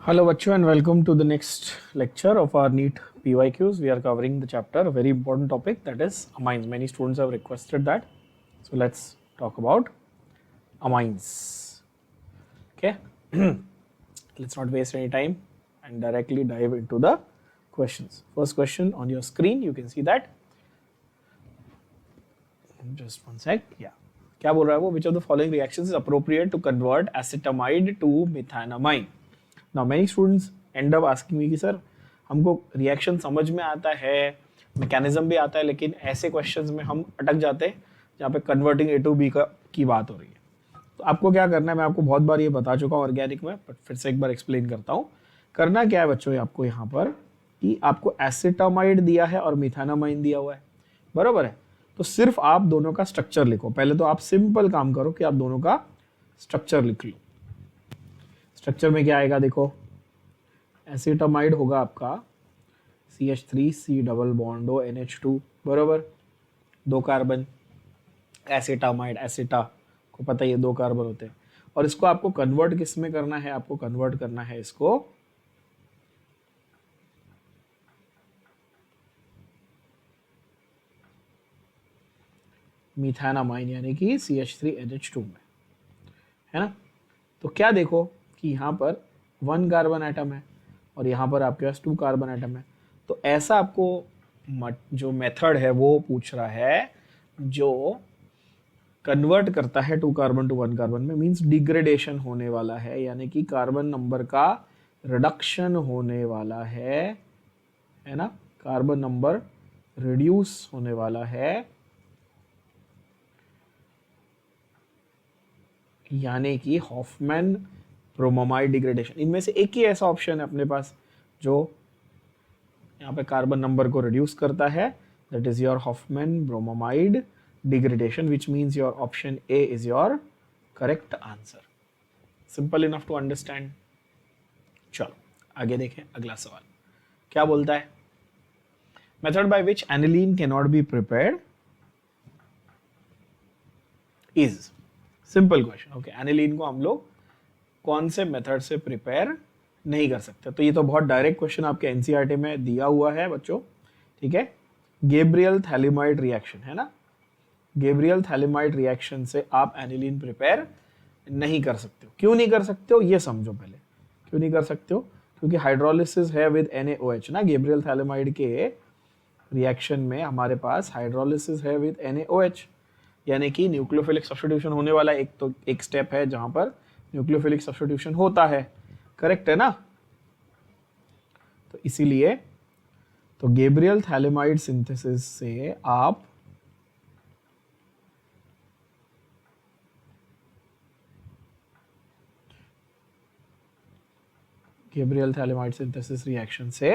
Hello, Vachu, and welcome to the next lecture of our NEET PYQs. We are covering the chapter, a very important topic, that is amines. Many students have requested that. So let's talk about amines. Okay, let's not waste any time and directly dive into the questions. First question on your screen, you can see that. Just one sec. Yeah. क्या बोल रहा है वो? Which of the following reactions is appropriate to convert acetamide to methanamine? Now many students end up asking me कि sir हमको reaction समझ में आता है, मैकेनिज्म भी आता है, लेकिन ऐसे क्वेश्चंस में हम अटक जाते हैं जहाँ पे कन्वर्टिंग ए टू बी की बात हो रही है। तो आपको क्या करना है, मैं आपको बहुत बार ये बता चुका हूँ ऑर्गेनिक में, बट फिर से एक बार एक्सप्लेन करता हूँ। करना क्या है बच्चों, आपको यहाँ पर कि आपको एसिटामाइड दिया है और मिथानामाइन दिया हुआ है, बराबर है। तो सिर्फ आप दोनों का स्ट्रक्चर लिखो। पहले तो आप सिंपल काम करो कि आप दोनों का स्ट्रक्चर लिख लो। स्ट्रक्चर में क्या आएगा देखो, एसिटामाइड होगा आपका CH3 डबल बॉन्ड ओ NH2, बराबर, 2 कार्बन। एसिटामाइड, एसिटा को पता ही है 2 कार्बन होते हैं। और इसको आपको कन्वर्ट किस में करना है, आपको कन्वर्ट करना है इसको मिथानामाइन यानी कि CH3NH2 में, है ना। तो क्या देखो कि यहाँ पर 1 कार्बन एटम है और यहाँ पर आपके पास 2 कार्बन एटम है। तो ऐसा आपको जो मेथड है वो पूछ रहा है जो कन्वर्ट करता है 2 कार्बन टू 1 कार्बन में, मींस डिग्रेडेशन होने वाला है, यानी कि कार्बन नंबर का रिडक्शन होने वाला है ना। कार्बन नंबर रिड्यूस होने वाला है, यानी कि हॉफमैन ब्रोमोमाइड डिग्रेडेशन। इनमें से एक ही ऐसा ऑप्शन है अपने पास जो यहाँ पे कार्बन नंबर को रिड्यूस करता है, that is your Hofmann bromamide degradation, which means your option A is your correct answer. Simple enough to understand. चलो आगे देखें, अगला सवाल क्या बोलता है। Method by which aniline can not be prepared is, simple question. Okay, aniline को हम लोग कौन से मेथड से प्रिपेयर नहीं कर सकते। तो ये तो बहुत डायरेक्ट क्वेश्चन आपके एनसीईआरटी में दिया हुआ है बच्चों, ठीक है। गैब्रियल थैलिमाइड रिएक्शन है ना, गैब्रियल थैलिमाइड रिएक्शन से आप एनिलीन प्रिपेयर नहीं कर सकते हो। क्यों नहीं कर सकते हो ये समझो पहले। क्यों नहीं कर सकते हो, क्योंकि हाइड्रोलिसिस है विद NaOH ना। गैब्रियल थैलिमाइड के रिएक्शन में हमारे पास हाइड्रोलिसिस है विद NaOH, यानी कि न्यूक्लियोफिलिक सब्स्टिट्यूशन होने वाला एक स्टेप है जहां पर न्यूक्लियोफिलिक सब्स्टिट्यूशन होता है, करेक्ट है ना। तो इसीलिए तो गैब्रियल थैलिमाइड सिंथेसिस से आप गैब्रियल थैलिमाइड सिंथेसिस रिएक्शन से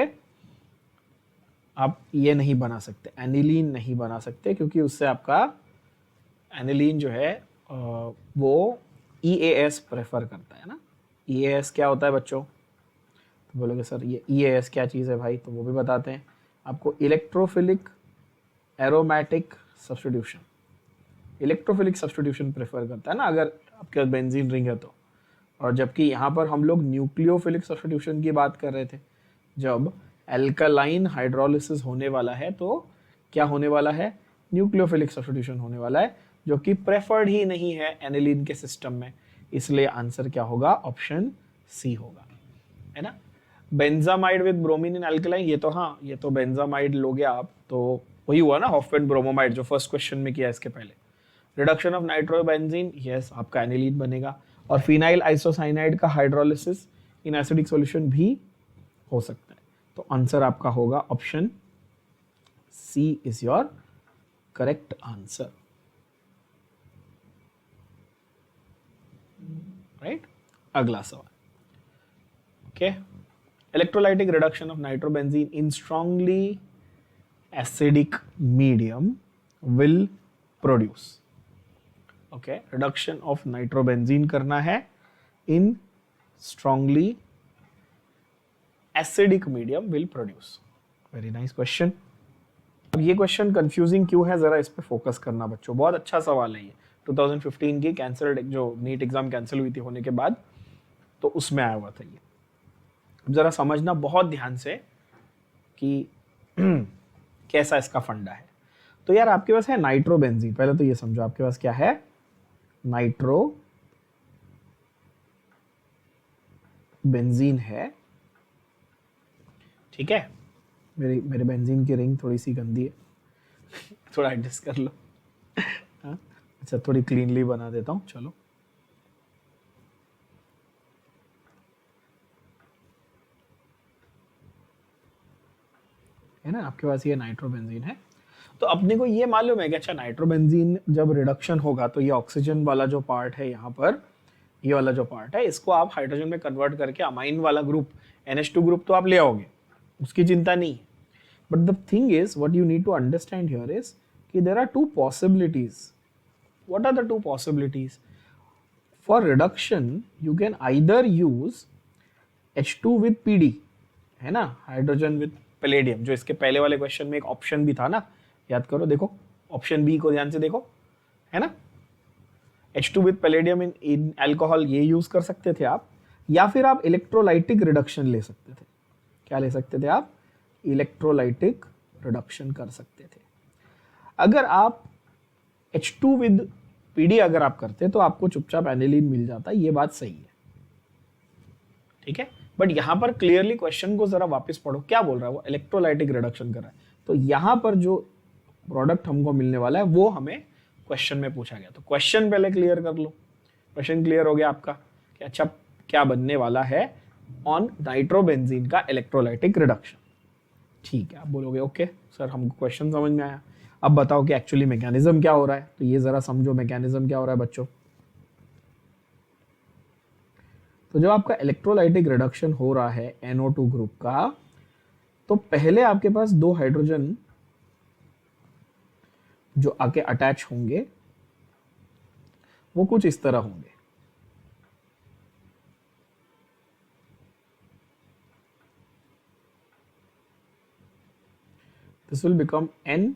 आप ये नहीं बना सकते, एनिलीन नहीं बना सकते, क्योंकि उससे आपका एनिलीन जो है वो EAS प्रेफर करता है ना। EAS क्या होता है बच्चों, तो बोलोगे सर ये EAS क्या चीज़ है भाई, तो वो भी बताते हैं आपको। Electrophilic aromatic substitution, electrophilic substitution prefer करता है ना अगर आपके पास बेंजीन रिंग है तो। और जबकि यहाँ पर हम लोग न्यूक्लियोफिलिक सब्स्टिट्यूशन की बात कर रहे थे, जब एल्कालाइन हाइड्रोलिसिस होने वाला है तो क्या होने वाला है, न्यूक्लियोफिलिक सब्स्टिट्यूशन होने वाला है, जो कि प्रेफर्ड ही नहीं है एनिलीन के सिस्टम में। इसलिए आंसर क्या होगा, ऑप्शन सी होगा, है ना। Benzamide with bromine in alkaline, ये तो हाँ, ये तो बेंजामाइड लोगे आप तो वही हुआ ना, हॉफमैन ब्रोमोमाइड जो फर्स्ट क्वेश्चन में किया इसके पहले। रिडक्शन ऑफ नाइट्रोबेंजीन, यस आपका एनिलीन बनेगा। और फिनाइल आइसोसाइनाइड का हाइड्रोलिसिस इन एसिडिक सॉल्यूशन भी हो सकता है। तो आंसर आपका होगा option C is your correct answer, right. अगला सवाल, okay. Electrolytic reduction of nitrobenzene in strongly acidic medium will produce, okay. Reduction of nitrobenzene करना है in strongly acidic medium will produce. Very nice question. अब ये question confusing क्यों है, जरा इस पे फोकस करना बच्चों, बहुत अच्छा सवाल है ये। 2015 की कैंसल्ड जो नीट एग्जाम कैंसिल हुई थी होने के बाद, तो उसमें आया हुआ था ये। अब जरा समझना बहुत ध्यान से कि कैसा इसका फंडा है। तो यार आपके पास है नाइट्रोबेंजीन, पहले तो ये समझो आपके पास क्या है, नाइट्रो बेंजीन है, ठीक है। मेरे बेंजीन की रिंग थोड़ी सी गंदी है थोड़ा एडजस्ट कर लो। हाँ? अच्छा थोड़ी क्लीनली बना देता हूँ, चलो। है ना, आपके पास ये नाइट्रोबेंजीन है। तो अपने को ये मालूम है कि अच्छा नाइट्रोबेंजीन जब रिडक्शन होगा तो ये ऑक्सीजन वाला जो पार्ट है यहाँ पर, ये वाला जो पार्ट है, इसको आप हाइड्रोजन में कन्वर्ट करके अमाइन वाला ग्रुप NH2 ग्रुप तो आप ले आओगे, उसकी चिंता नहीं। But the thing is what you need to understand here is कि there are two possibilities. What are the two possibilities? For reduction you can either use H2 with PD, है ना, हाइड्रोजन विद पैलेडियम, जो इसके पहले वाले question में एक option भी था ना, याद करो, देखो ऑप्शन बी को ध्यान से देखो, है ना, H2 with palladium in alcohol, ये यूज कर सकते थे आप। या फिर आप इलेक्ट्रोलाइटिक रिडक्शन ले सकते थे। क्या ले सकते थे आप? इलेक्ट्रोलाइटिक रिडक्शन कर सकते थे। अगर आप H2 विद PD अगर आप करते तो आपको चुपचाप एनिलीन मिल जाता, ये बात सही है, ठीक है। बट यहां पर क्लियरली क्वेश्चन को जरा वापस पढ़ो, क्या बोल रहा है वो, इलेक्ट्रोलाइटिक रिडक्शन कर रहा है। तो यहां पर जो प्रोडक्ट हमको मिलने वाला है वो हमें क्वेश्चन में पूछा गया, तो क्वेश्चन पहले क्लियर कर लो। क्वेश्चन क्लियर हो गया आपका कि अच्छा क्या बनने वाला है ऑन नाइट्रोबेंजीन का इलेक्ट्रोलाइटिक रिडक्शन, ठीक है। आप बोलोगे ओके सर हमको क्वेश्चन समझ में आया, अब बताओ कि एक्चुअली मैकेनिज्म क्या हो रहा है। तो ये जरा समझो मैकेनिज्म क्या हो रहा है बच्चों। तो जब आपका इलेक्ट्रोलाइटिक रिडक्शन हो रहा है NO2 ग्रुप का, तो पहले आपके पास दो हाइड्रोजन जो आके अटैच होंगे वो कुछ इस तरह होंगे। This will become NHOH।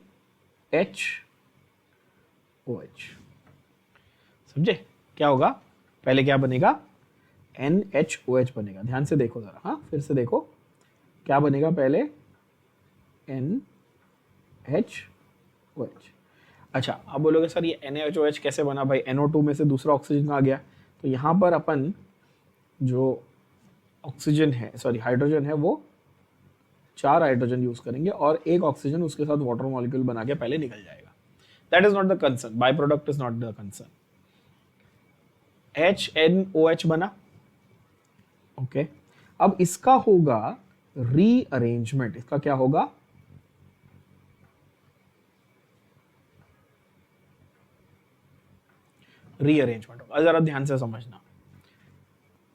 समझे क्या होगा? पहले क्या बनेगा? NHOH बनेगा। ध्यान से देखो जरा, हाँ फिर से देखो क्या बनेगा पहले, NHOH। अच्छा अब बोलोगे सर ये NaOH कैसे बना भाई, NO2 में से दूसरा ऑक्सीजन आ गया। तो यहाँ पर अपन जो ऑक्सीजन है, सॉरी हाइड्रोजन है, वो 4 हाइड्रोजन यूज करेंगे और एक ऑक्सीजन उसके साथ वाटर मॉलिक्यूल बना के पहले निकल जाएगा। That is not the concern, by product is not the concern. HNOH बना, ओके। अब इसका होगा रीअरेंजमेंट, इसका क्या होगा? रीअरेंजमेंट होगा। जरा ध्यान से समझना,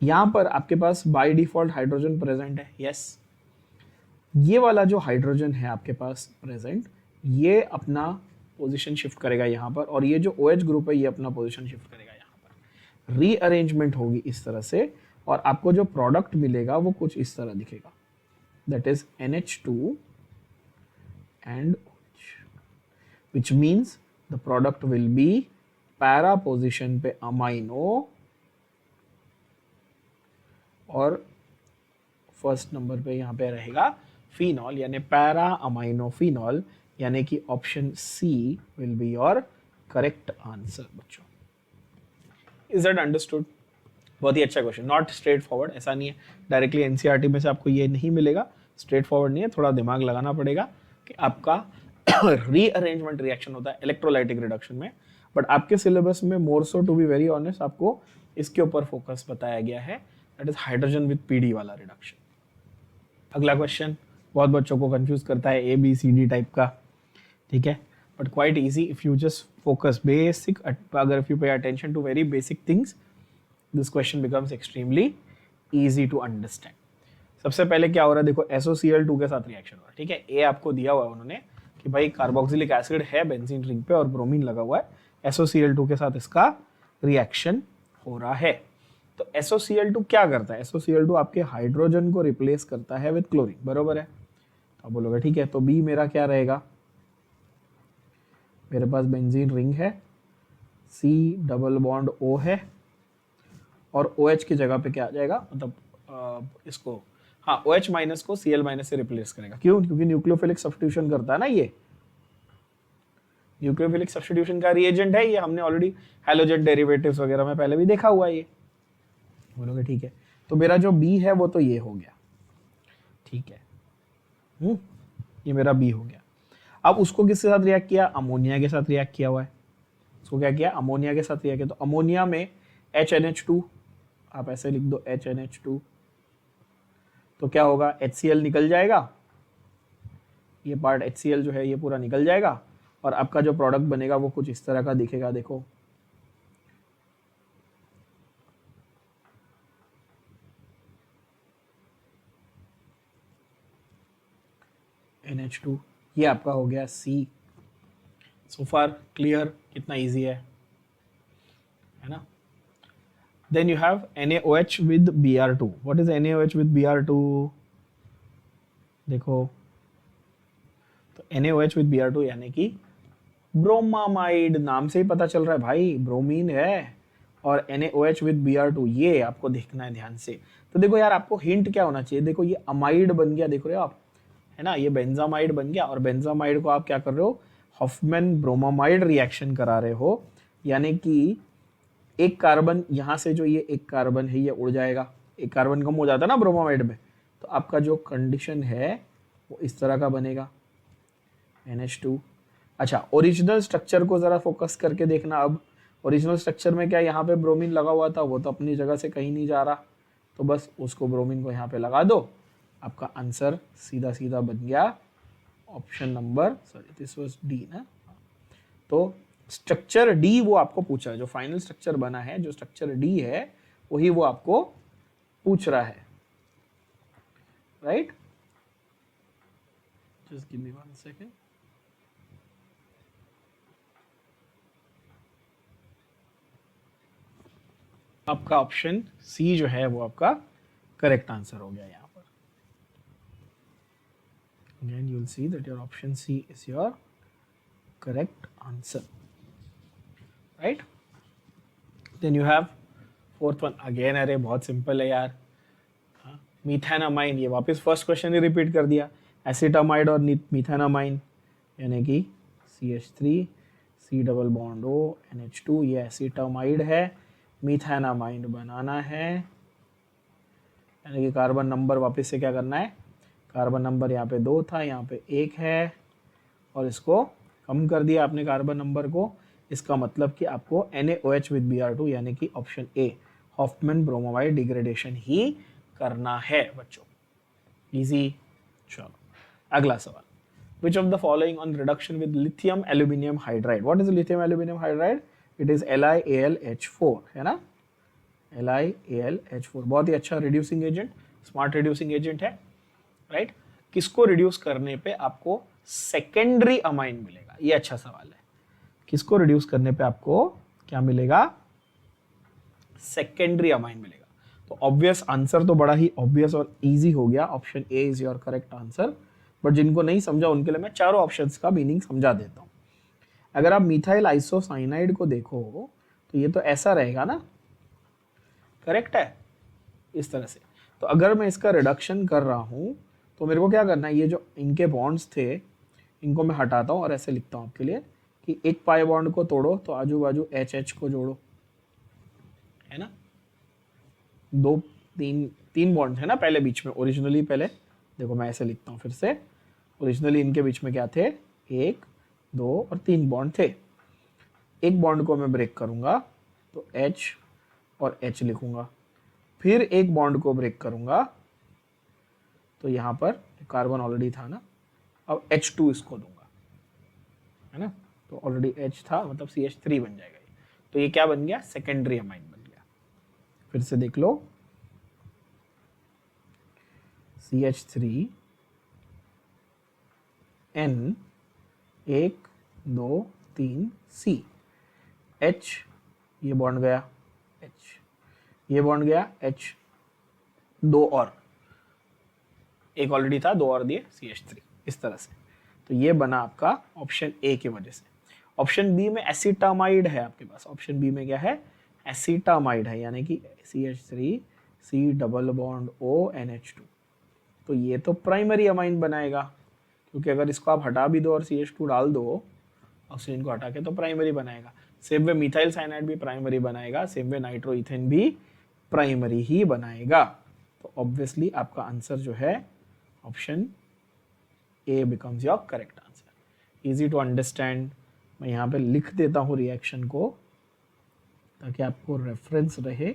यहां पर आपके पास बाय डिफॉल्ट हाइड्रोजन प्रेजेंट है, यस। ये वाला जो हाइड्रोजन है आपके पास प्रेजेंट, ये अपना पोजीशन शिफ्ट करेगा यहां पर, और ये जो OH ग्रुप है ये अपना पोजीशन शिफ्ट करेगा यहां पर। रीअरेंजमेंट होगी इस तरह से, और आपको जो प्रोडक्ट मिलेगा वो कुछ इस तरह दिखेगा, that is NH2 and OH, which means the product will be para position पे अमाइनो और फर्स्ट नंबर पे यहाँ पे रहेगा फिनॉल, यानी पैरा अमाइनो फिनॉल, यानी कि option C will be your correct answer बच्चों। Is that understood? बहुत ही अच्छा क्वेश्चन, नॉट स्ट्रेट फॉरवर्ड, ऐसा नहीं है डायरेक्टली एनसीईआरटी में से आपको ये नहीं मिलेगा, स्ट्रेट फॉरवर्ड नहीं है, थोड़ा दिमाग लगाना पड़ेगा कि आपका रीअरेंजमेंट रिएक्शन होता है इलेक्ट्रोलाइटिक रिडक्शन में। बट आपके सिलेबस में मोर सो टू बी वेरी ऑनेस्ट आपको इसके ऊपर फोकस बताया गया है, that is hydrogen with PD वाला रिडक्शन। अगला क्वेश्चन बहुत बच्चों को कंफ्यूज करता है, ABCD टाइप का, ठीक है, but quite easy if you just focus basic, अगर if you pay attention to very basic things this question becomes extremely easy to understand. सबसे पहले क्या हो रहा है देखो, SOCl2 के साथ रिएक्शन हो रहा है, ठीक है। ए आपको दिया हुआ है उन्होंने कि भाई कार्बोक्सिलिक एसिड है बेंजीन रिंग पे और ब्रोमीन लगा हुआ है, SOCl2 के साथ इसका रिएक्शन हो रहा है। तो SOCl2 क्या करता है? SOCl2 आपके हाइड्रोजन को रिप्लेस करता है विद क्लोरीन, बरोबर है। तो आप बोलोगे ठीक है, तो बी मेरा क्या रहेगा, मेरे पास बेंजीन रिंग है, C डबल बॉन्ड O है, और OH की जगह पे क्या आ जाएगा, मतलब इसको हाँ, OH माइनस को Cl माइनस से रिप्लेस करेगा। क्यों? क्योंकि न्यूक्लियोफिलिक सब्स्टिट्यूशन करता है ना ये। न्यूक्लियोफिलिक सब्स्टिट्यूशन का रिएजेंट है ये, हमने ऑलरेडी हैलोजेन डेरिवेटिव्स वगैरह में पहले भी देखा हुआ है ये। बोलोगे ठीक है, तो मेरा जो बी है वो तो ये हो गया, ठीक है। ये मेरा बी हो गया। अब उसको किसके साथ रिएक्ट किया? अमोनिया के साथ रिएक्ट किया हुआ है। उसको क्या किया? अमोनिया के साथ रिएक्ट किया। तो अमोनिया में HNH2, आप ऐसे लिख दो HNH2, तो क्या होगा? HCl निकल जाएगा, ये पार्ट HCl जो है ये पूरा निकल जाएगा, और आपका जो प्रोडक्ट बनेगा वो कुछ इस तरह का दिखेगा। देखो, NH2, ये आपका हो गया C। So far clear? कितना इजी है ना? Then you have NaOH with Br2। What is NaOH with Br2? देखो, तो NaOH with Br2 यानी कि ब्रोमामाइड, नाम से ही पता चल रहा है भाई, ब्रोमीन है। और NaOH with Br2, ये आपको देखना है ध्यान से। तो देखो यार, आपको हिंट क्या होना चाहिए? देखो, ये अमाइड बन गया, देख रहे हो आप, है ना, ये बेंजामाइड बन गया। और बेंजामाइड को आप क्या कर रहे हो? हॉफमैन ब्रोमामाइड रिएक्शन करा रहे हो, यानी कि एक कार्बन यहाँ से, जो ये एक कार्बन है ये उड़ जाएगा, एक कार्बन कम हो जाता है ना ब्रोमामाइड में, तो आपका जो कंडीशन है वो इस तरह का बनेगा, NH2। अच्छा, ओरिजिनल स्ट्रक्चर को जरा फोकस करके देखना। अब ओरिजिनल स्ट्रक्चर में क्या यहाँ पे ब्रोमीन लगा हुआ था, वो तो अपनी जगह से कहीं नहीं जा रहा, तो बस उसको ब्रोमीन को यहाँ पे लगा दो। आपका आंसर सीधा सीधा बन गया option number, sorry this was D ना। तो स्ट्रक्चर डी वो आपको पूछा है, जो फाइनल स्ट्रक्चर बना है, जो स्ट्रक्चर डी है वही वो आपको पूछ रहा है, right? Just give me 1 second. आपका ऑप्शन सी जो है वो आपका करेक्ट आंसर हो गया यहाँ पर। Again you will see that your option C is your correct answer, right? Then you have fourth one again। अरे बहुत सिंपल है यार, मीथेनामाइन। ये वापस फर्स्ट क्वेश्चन ही रिपीट कर दिया। एसिटामाइड और मीथेनामाइन यानी कि CH3 C double bond O NH2, ये एसिटामाइड है। मीथेनामाइड बनाना है, यानी कि कार्बन नंबर वापस से क्या करना है? कार्बन नंबर यहाँ पे 2 था, यहाँ पे 1 है, और इसको कम कर दिया आपने कार्बन नंबर को। इसका मतलब कि आपको NaOH with Br2 यानी कि option A Hofmann bromamide degradation ही करना है बच्चों। इजी। चलो अगला सवाल। Which of the following on reduction with lithium aluminium hydride? What is lithium aluminium hydride? It is LiAlH4, है ना? LiAlH4 बहुत ही अच्छा reducing agent, smart reducing agent है, राइट? किसको रिड्यूस करने पे आपको सेकेंडरी अमाइन मिलेगा? ये अच्छा सवाल है। किसको रिड्यूस करने पे आपको क्या मिलेगा? सेकेंडरी अमाइन मिलेगा। तो ऑब्वियस आंसर तो बड़ा ही ऑब्वियस और इजी हो गया, option A is your correct answer. But जिनको नहीं समझा उनके लिए मैं चारों ऑप्शंस का मीनिंग समझा देता हूं। अगर आप मिथाइल आइसोसाइनाइड को देखो तो ये तो ऐसा रहेगा ना, करेक्ट है, इस तरह से। तो अगर मैं इसका रिडक्शन कर रहा हूं तो मेरे को क्या करना है? ये जो इनके बॉन्ड्स थे इनको मैं हटाता हूं और ऐसे लिखता हूं आपके लिए कि एक पाई बॉन्ड को तोड़ो तो आजू बाजू HH को जोड़ो, है ना? तीन बॉन्ड है ना पहले बीच में, ओरिजिनली पहले देखो मैं ऐसे लिखता हूँ फिर से। ओरिजिनली इनके बीच में क्या थे? 1 2 और 3 बॉन्ड थे। एक बॉन्ड को मैं ब्रेक करूंगा तो H और H लिखूंगा, फिर एक बॉन्ड को ब्रेक करूंगा तो यहाँ पर कार्बन ऑलरेडी था ना, अब H2 इसको दूंगा, है ना? तो ऑलरेडी H था, मतलब CH3 बन जाएगा। तो ये क्या बन गया? सेकेंडरी अमाइन बन गया। फिर से देख लो, CH3 N 1 2 3 C, H ये बॉन्ड गया, H ये बॉन्ड गया, H 2 और एक ऑलरेडी था, 2 और दिए CH3, इस तरह से। तो ये बना आपका ऑप्शन ए की वजह से। ऑप्शन बी में एसिटामाइड है आपके पास। ऑप्शन बी में क्या है? एसिटामाइड है, यानी कि CH3 C double bond O NH2, तो ये तो प्राइमरी अमाइन बनाएगा, क्योंकि अगर इसको आप हटा भी दो और CH2 डाल दो ऑक्सीजन को हटा के, तो प्राइमरी बनाएगा। सेम वे मिथाइल साइनाइड भी प्राइमरी बनाएगा, सेम वे नाइट्रोइथेन भी प्राइमरी ही बनाएगा। तो ऑब्वियसली आपका आंसर जो है option A becomes your correct answer. Easy to understand. मैं यहाँ पे लिख देता हूँ रिएक्शन को ताकि आपको रेफरेंस रहे।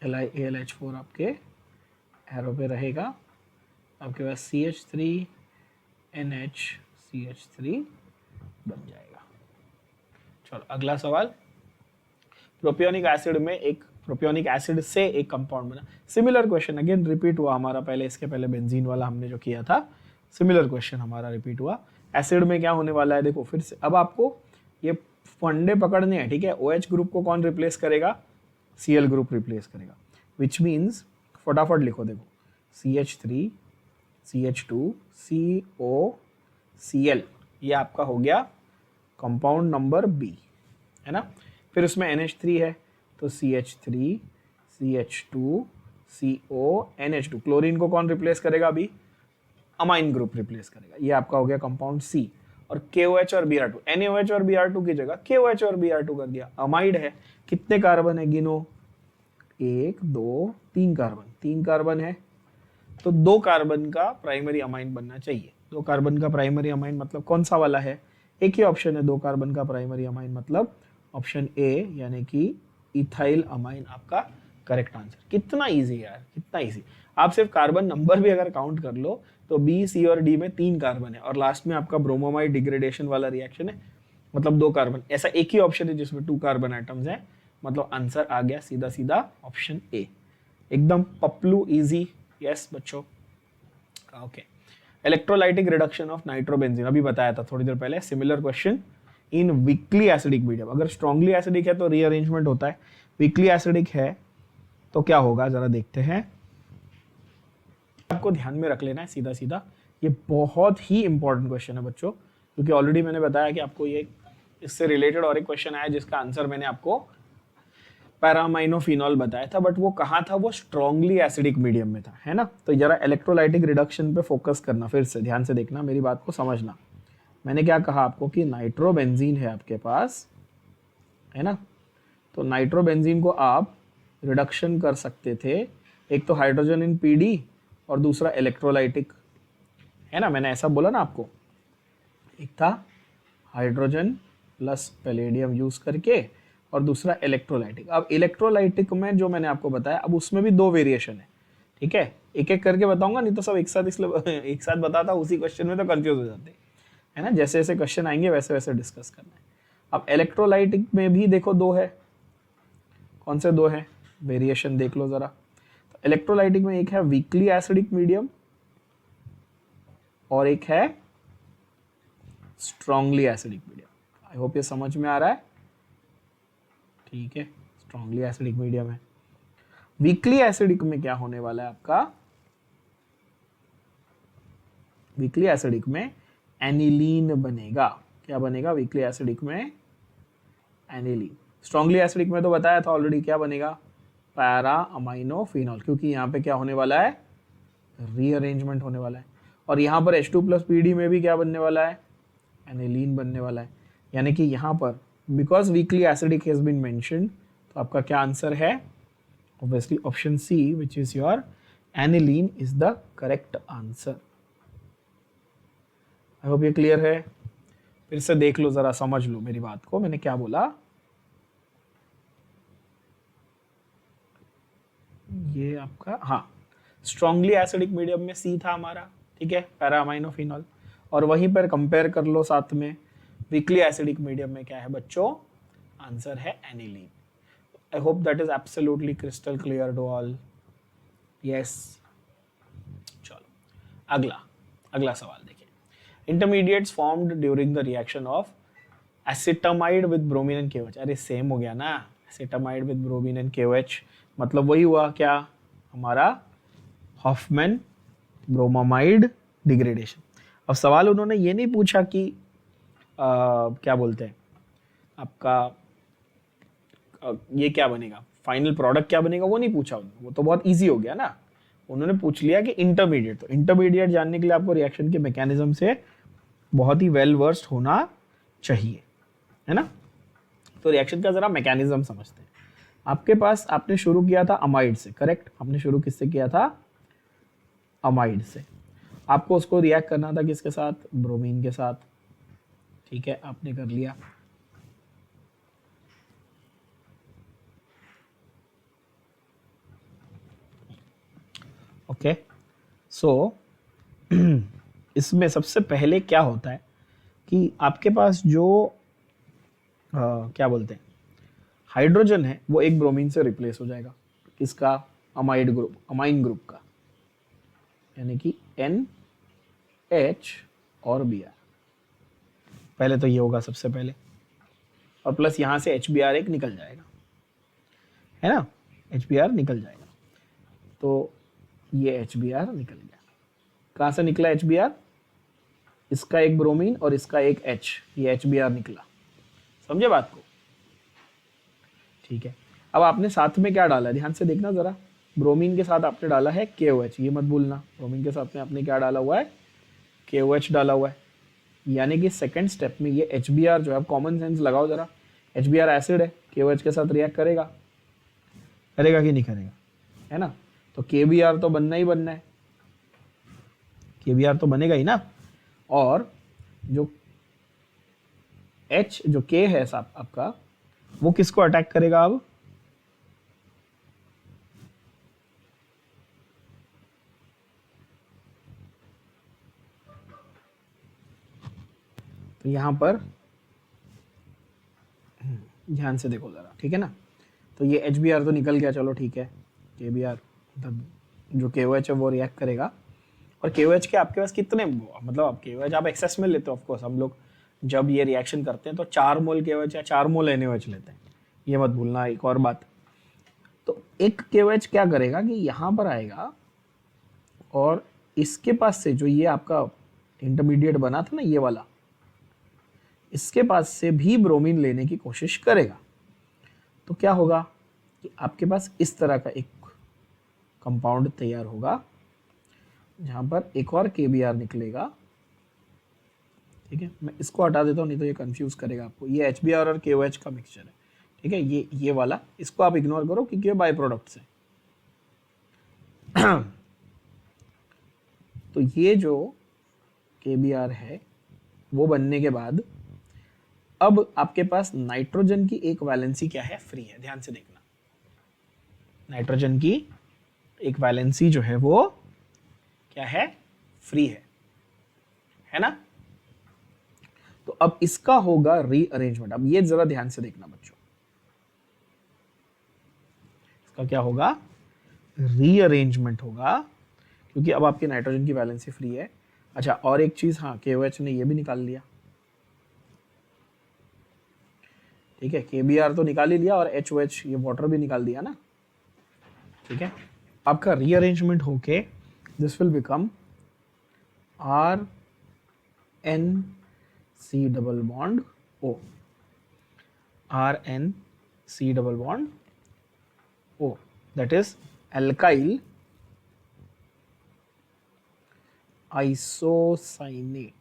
AlH4 आपके एरो पे रहेगा, आपके पास CH3NH CH3 बन जाएगा। चलो अगला सवाल। प्रोपियोनिक एसिड में एक प्रोपियोनिक एसिड से एक कंपाउंड बना। सिमिलर क्वेश्चन अगेन रिपीट हुआ हमारा, पहले इसके पहले बेंजीन वाला हमने जो किया था, सिमिलर क्वेश्चन हमारा रिपीट हुआ। एसिड में क्या होने वाला है देखो फिर से, अब आपको ये फंडे पकड़ने हैं, ठीक है। OH ग्रुप को कौन रिप्लेस करेगा? Cl ग्रुप रिप्लेस करेगा, विच मीन्स फटाफट लिखो देखो, CH3 CH2 CO Cl, ये आपका हो गया कंपाउंड नंबर B, है ना। फिर उसमें NH3 है, तो CH3 CH2 CO NH2, chlorine को कौन रिप्लेस करेगा? अभी अमाइन ग्रुप रिप्लेस करेगा, ये आपका हो गया कंपाउंड C। और KOH और Br2, NaOH और Br2 की जगह KOH और Br2 कर दिया। अमाइड है, कितने कार्बन है गिनो? 1 2 3 कार्बन, 3 कार्बन है, तो 2 कार्बन का प्राइमरी अमाइन बनना चाहिए। 2 कार्बन का प्राइमरी अमाइन मतलब कौन सा वाला है? एक ही ऑप्शन है 2 कार्बन का प्राइमरी अमाइन, मतलब ऑप्शन ए, यानी कि इथाइल अमाइन आपका करेक्ट आंसर। कितना इजी यार, कितना इजी। आप सिर्फ कार्बन नंबर भी अगर काउंट कर लो तो B, C और D में 3 कार्बन है, और लास्ट में आपका ब्रोमोमाइड डिग्रेडेशन वाला रिएक्शन है, मतलब 2 कार्बन। ऐसा एक ही ऑप्शन है जिसमें 2 कार्बन एटम्स हैं, मतलब आंसर आ गया सीधा सीधा ऑप्शन ए, एकदम पपलू इजी। यस बच्चों, okay. Electrolytic reduction of nitrobenzene अभी बताया था थोड़ी देर पहले। Similar question in weakly acidic medium. अगर स्ट्रांगली एसिडिक है तो रीअरेंजमेंट होता है, वीकली एसिडिक है तो क्या होगा जरा देखते हैं। आपको ध्यान में रख लेना है सीधा सीधा, ये बहुत ही इंपॉर्टेंट क्वेश्चन है बच्चों, क्योंकि ऑलरेडी मैंने बताया कि आपको ये इससे रिलेटेड और एक क्वेश्चन आया जिसका आंसर मैंने आपको पैरामाइनोफिनॉल बताया था, बट वो कहाँ था? वो स्ट्रांगली एसिडिक मीडियम में था, है ना। तो जरा इलेक्ट्रोलाइटिक रिडक्शन पे फोकस करना, फिर से ध्यान से देखना, मेरी बात को समझना। मैंने क्या कहा आपको कि नाइट्रोबेंजीन है आपके पास, है ना। तो नाइट्रोबेंजीन को आप रिडक्शन कर सकते थे, एक तो हाइड्रोजन इन PD और दूसरा इलेक्ट्रोलाइटिक, है ना। मैंने ऐसा बोला ना आपको, एक था हाइड्रोजन प्लस पैलेडियम यूज करके और दूसरा इलेक्ट्रोलाइटिक। अब इलेक्ट्रोलाइटिक में जो मैंने आपको बताया, अब उसमें भी 2 वेरिएशन है, ठीक है। एक एक करके बताऊंगा, नहीं तो सब एक साथ इसलिए एक साथ बताता उसी क्वेश्चन में तो कंफ्यूज हो जाते हैं, है ना। जैसे जैसे क्वेश्चन आएंगे वैसे वैसे डिस्कस करना है। अब इलेक्ट्रोलाइटिक में भी देखो 2 है, कौन से 2 है? वेरिएशन देख लो जरा। तो इलेक्ट्रोलाइटिक में एक है वीकली एसिडिक मीडियम और एक है स्ट्रांगली एसिडिक मीडियम। आई होप ये समझ में आ रहा है, ठीक है। स्ट्रांगली एसिडिक मीडियम है। वीकली एसिडिक में क्या होने वाला है आपका? वीकली एसिडिक में एनिलीन बनेगा। क्या बनेगा वीकली एसिडिक में? एनिलीन। स्ट्रांगली एसिडिक में तो बताया था ऑलरेडी, क्या बनेगा? पैरा अमाइनोफिनॉल, क्योंकि यहाँ पे क्या होने वाला है? रीअरेंजमेंट होने वाला है। और यहाँ पर H2+PD में भी क्या बनने वाला है? एनिलीन बनने वाला है। यानी कि यहाँ पर because weakly acidic has been mentioned, तो आपका क्या आंसर है? Obviously option C, which is your aniline, is the correct answer. I hope ये क्लियर है। फिर से देख लो जरा, समझ लो मेरी बात को, मैंने क्या बोला। ये आपका, हाँ, स्ट्रांगली एसिडिक मीडियम में सी था हमारा, ठीक है, पैरा अमाइनोफिनॉल। और वहीं पर कंपेयर कर लो साथ में वीकली एसिडिक मीडियम में क्या है बच्चों? आंसर है aniline. I hope that is absolutely crystal clear to all. Yes, चलो अगला सवाल देखिए। Intermediates formed during the reaction of acetamide with bromine and KOH। अरे सेम हो गया ना, acetamide with bromine and KOH, मतलब वही हुआ क्या हमारा? Hofmann bromamide degradation. अब सवाल उन्होंने ये नहीं पूछा कि क्या बोलते हैं आपका ये क्या बनेगा, फाइनल प्रोडक्ट क्या बनेगा वो नहीं पूछा उन्होंने, वो तो बहुत ईजी हो गया ना। उन्होंने पूछ लिया कि इंटरमीडिएट, तो इंटरमीडिएट जानने के लिए आपको रिएक्शन के मैकेनिज्म से बहुत ही वेल वर्स्ड होना चाहिए, है ना। तो रिएक्शन का जरा मैकेनिज्म समझते हैं। आपके पास, आपने शुरू किया था अमाइड से, करेक्ट, आपने शुरू किससे किया था, अमाइड से। आपको उसको रिएक्ट करना था किसके साथ, ब्रोमीन के साथ, ठीक है, आपने कर लिया। ओके, सो इसमें सबसे पहले क्या होता है कि आपके पास जो क्या बोलते हैं हाइड्रोजन है वो एक ब्रोमीन से रिप्लेस हो जाएगा, किसका, अमाइड ग्रुप, अमाइन ग्रुप का, यानी कि NH और Br। पहले तो ये होगा सबसे पहले, और प्लस यहां से HBr एक निकल जाएगा, है ना, HBr निकल जाएगा। तो ये HBr निकल गया। कहां से निकला HBr, इसका एक ब्रोमीन और इसका एक H, ये HBr निकला, समझे बात को, ठीक है। अब आपने साथ में क्या डाला, ध्यान से देखना जरा, ब्रोमीन के साथ आपने डाला है KOH, ये मत भूलना, ब्रोमीन के साथ में आपने क्या डाला हुआ है, KOH डाला हुआ है। यानी कि सेकंड स्टेप में ये HBr जो है, कॉमन सेंस लगाओ जरा, HBr एसिड है, KOH के साथ रिएक्ट करेगा, करेगा कि नहीं करेगा, है ना। तो KBr तो बनना ही बनना है, KBr तो बनेगा ही ना। और जो H, जो K है साहब आपका, वो किसको अटैक करेगा अब, तो यहां पर ध्यान से देखो जरा, ठीक है ना। तो ये HBr तो निकल गया, चलो ठीक है, KBr जो KOH है वो रिएक्ट करेगा। और KOH के आपके पास कितने, मतलब आप KOH आप एक्सेस में लेते हो, ऑफकोर्स हम लोग जब ये रिएक्शन करते हैं तो 4 मोल KOH या 4 मोल NaOH लेते हैं, ये मत भूलना। एक और बात, तो एक KOH क्या करेगा कि यहाँ पर आएगा और इसके पास से जो ये आपका इंटरमीडिएट बना था ना ये वाला, इसके पास से भी ब्रोमीन लेने की कोशिश करेगा। तो क्या होगा कि आपके पास इस तरह का एक कंपाउंड तैयार होगा जहां पर एक और KBr निकलेगा, ठीक है। मैं इसको हटा देता हूँ, नहीं तो ये कंफ्यूज करेगा आपको। ये HBr और KOH का मिक्सचर है, ठीक है, ये वाला, इसको आप इग्नोर करो क्योंकि ये बाय प्रोडक्ट्स है। तो ये जो KBr है वो बनने के बाद अब आपके पास नाइट्रोजन की एक वैलेंसी क्या है, फ्री है, ध्यान से देखना। नाइट्रोजन की एक वैलेंसी जो है वो क्या है, फ्री है ना। तो अब इसका होगा रीअरेंजमेंट। अब ये जरा ध्यान से देखना बच्चों, इसका क्या होगा, रीअरेंजमेंट होगा, क्योंकि अब आपकी नाइट्रोजन की वैलेंसी फ्री है। अच्छा, और एक चीज, हाँ, KOH ने ये भी निकाल लिया, ठीक है, KBr तो निकाल ही लिया और HOH ये वाटर भी निकाल दिया ना, ठीक है। आपका रीअरेंजमेंट होके this will become RNC double bond O, RNC double bond O, that is alkyl isocyanate,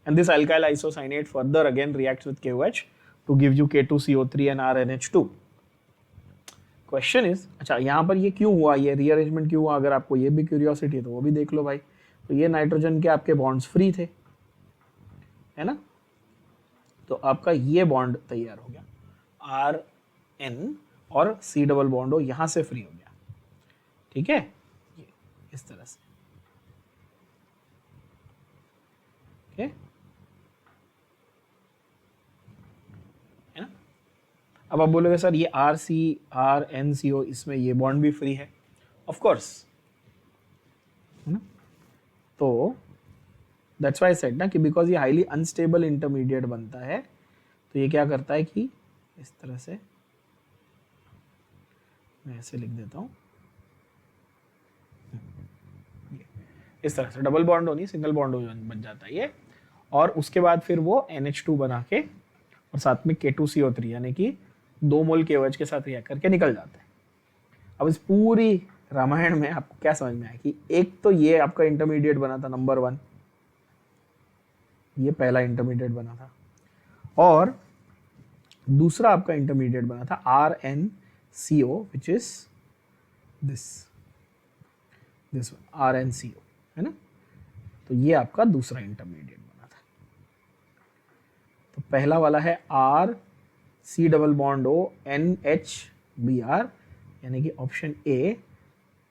and this alkyl isocyanate further again reacts with KOH to give you K2CO3 and RNH2. Question is, अच्छा यहाँ पर ये क्यों हुआ, ये rearrangement क्यों हुआ, अगर आपको ये भी क्यूरियोसिटी है तो वो भी देख लो भाई। तो ये नाइट्रोजन के आपके बॉन्ड्स फ्री थे, है ना, तो आपका ये बॉन्ड तैयार हो गया, RN और C डबल बॉन्ड हो, यहां से फ्री हो गया, ठीक है, ये इस तरह से, ओके, है ना। अब आप बोलोगे सर ये RNCO, इसमें ये बॉन्ड भी फ्री है, ऑफ कोर्स, है ना। तो दैट्स व्हाई आई सेड ना कि बिकॉज ये हाईली अनस्टेबल इंटरमीडिएट बनता है, तो ये क्या करता है कि इस तरह से, मैं ऐसे लिख देता हूँ, इस तरह से डबल बॉन्ड होनी, सिंगल बॉन्ड बन जाता है ये, और उसके बाद फिर वो NH2 बना के और साथ में K2CO3 यानी कि 2 मोल KOH के साथ रिएक्ट करके निकल जाता है। अब इस पूरी रामायण में आपको क्या समझ में आया कि एक तो ये आपका इंटरमीडिएट बना था नंबर 1, ये पहला इंटरमीडिएट बना था, और दूसरा आपका इंटरमीडिएट बना था RnCO which is this RnCO, है ना। तो ये आपका दूसरा इंटरमीडिएट बना था। तो पहला वाला है RC≡O NHBr यानी कि option A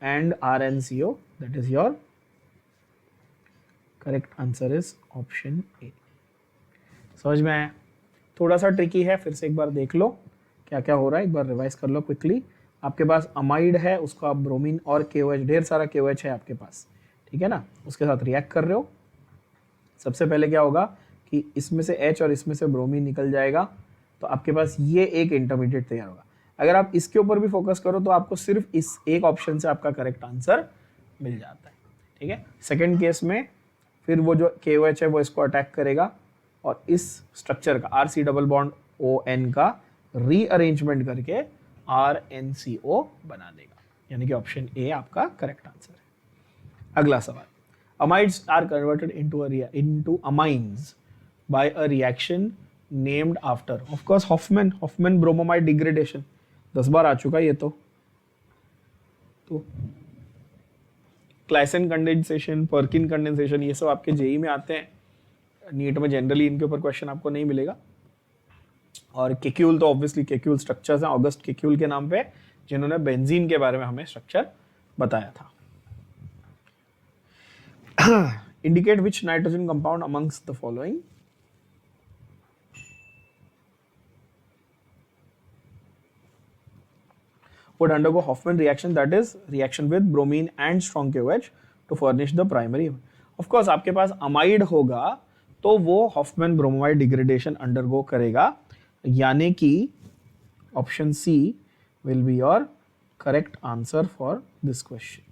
and RnCO, that is your correct answer is option A. समझ में आया? थोड़ा सा ट्रिकी है, फिर से एक बार देख लो क्या क्या हो रहा है, एक बार रिवाइज कर लो क्विकली। आपके पास अमाइड है, उसको आप ब्रोमीन और KOH, ढेर सारा KOH है आपके पास, ठीक है ना, उसके साथ रिएक्ट कर रहे हो। सबसे पहले क्या होगा कि इसमें से H और इसमें से ब्रोमीन निकल जाएगा, तो आपके पास ये एक इंटरमीडिएट तैयार होगा। अगर आप इसके ऊपर भी फोकस करो तो आपको सिर्फ इस एक ऑप्शन से आपका करेक्ट आंसर मिल जाता है, ठीक है। सेकेंड केस में फिर वो जो KOH है वो इसको अटैक करेगा और इस स्ट्रक्चर का RC≡ON का रीअरेंजमेंट करके RnCO बना देगा, यानी कि ऑप्शन ए आपका करेक्ट आंसर है। अगला सवाल, amides are converted into amines by a reaction named after, of course Hofmann bromamide degradation, 10 बार आ चुका ये तो क्लाइसन कंडेंसेशन, पर्किन कंडेंसेशन, ये सब आपके जेई में आते हैं। नीट में जनरली इनके ऊपर क्वेश्चन आपको नहीं मिलेगा। और केक्यूल तो ऑब्वियसली केक्यूल स्ट्रक्चर्स हैं, ऑगस्ट केक्यूल के नाम पे, जिन्होंने बेंजीन के बारे में हमें स्ट्रक्चर बताया था। Indicate which nitrogen compound amongst the following would undergo Hoffman reaction, that is reaction with bromine and strong KOH to furnish the primary. Of course आपके पास अमाइड होगा तो वो हॉफमैन ब्रोमोमाइड डिग्रेडेशन अंडरगो करेगा, यानी कि option C will be your correct answer for this question.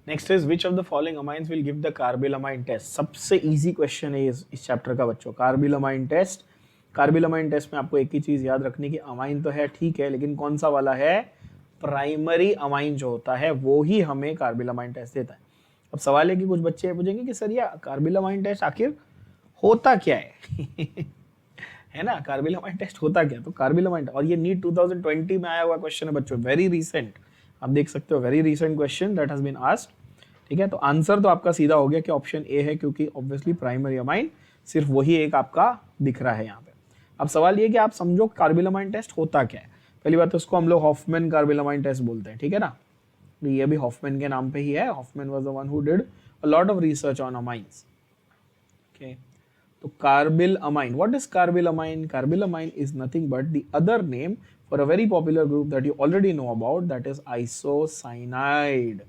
Next is which of the following amines will give the carbylamine test. सबसे easy question है इस चैप्टर का बच्चों, कार्बिलमाइन टेस्ट। कार्बिलमाइन टेस्ट में आपको एक ही चीज याद रखनी कि अमाइन तो है ठीक है, लेकिन कौन सा वाला है, प्राइमरी अमाइन जो होता है वो ही हमें कार्बिलमाइन टेस्ट देता है। अब सवाल है कि कुछ बच्चे पूछेंगे कि सर ये कार्बिलमाइन टेस्ट आखिर होता क्या है है ना, कार्बिलमाइन टेस्ट होता क्या? तो कार्बिलमाइन, और ये नीट 2020 में आया हुआ क्वेश्चन है बच्चों, वेरी रिसेंट, आप देख सकते हो, very recent question that has been asked, ठीक है। तो आंसर तो आपका सीधा हो गया कि ऑप्शन ए है, क्योंकि ऑब्वियसली प्राइमरी अमाइन सिर्फ वही एक आपका दिख रहा है यहाँ पे। अब सवाल ये कि आप समझो कार्बिलमाइन टेस्ट होता क्या है। पहली बात तो उसको हम लोग हॉफमैन कार्बिलमाइन टेस्ट बोलते हैं, ठीक है ना, ये भी हॉफमैन के नाम पे ही है। Hofmann was the one who did a lot of research on amines, okay. तो carbylamine, what is carbylamine? Carbylamine is nothing but the other name for a very popular group that you already know about, that is isocyanide,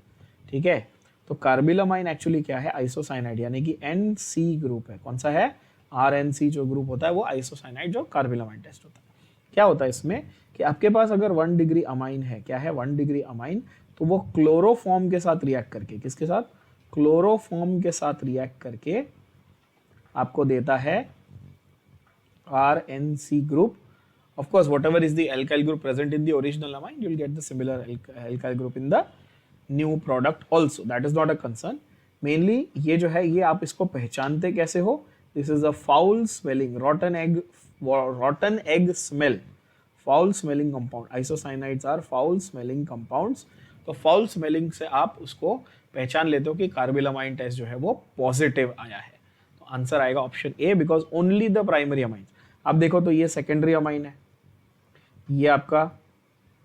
ठीक है। तो कार्बिलमाइन actually क्या है, isocyanide, यानी कि NC group है। कौन सा है? RNC जो ग्रुप होता है वो आइसोसाइनाइड जो कार्बिलमाइन टेस्ट होता है। क्या होता है इसमें कि आपके पास अगर 1 डिग्री अमाइन है, क्या है 1 डिग्री अमाइन, तो वो क्लोरोफॉर्म के साथ रिएक्ट करके, किसके साथ? क्लोरोफॉर्म के साथ रिएक्ट करके आपको देता है RNC group. Of course whatever is the alkyl group present in the original amine, you will get the similar alkyl group in the new product also, that is not a concern। Mainly ये जो है ये आप इसको पहचानते कैसे हो? This is a foul smelling rotten egg smell, foul smelling compound, isocyanides are foul smelling compounds। तो foul smelling से आप उसको पहचान लेते हो कि कार्बिलमाइन टेस्ट जो है वो पॉजिटिव आया है। तो आंसर आएगा option A, because only the primary amine. आप देखो तो ये सेकेंडरी अमाइन है, ये आपका,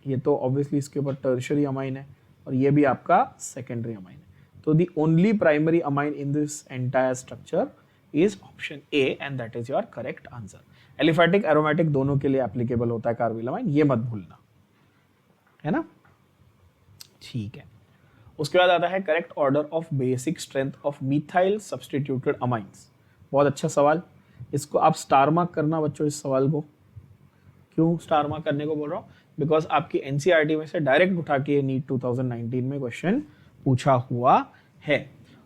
ये तो ऑब्वियसली इसके ऊपर टर्शियरी अमाइन है, और ये भी आपका सेकेंडरी अमाइन है। तो the only primary amine in this entire structure is option A and that is your correct answer. Aliphatic aromatic दोनों के लिए एप्लीकेबल होता है कार्बिलमाइन, ये मत भूलना, है ना, ठीक है। उसके बाद आता है correct order of basic strength of methyl substituted amines. बहुत अच्छा सवाल, इसको आप स्टार मार्क करना बच्चों। इस सवाल को क्यों स्टार मार्क करने को बोल रहा हूँ? बिकॉज आपकी एनसीईआरटी में से डायरेक्ट उठा के नीट 2019 में क्वेश्चन पूछा हुआ है।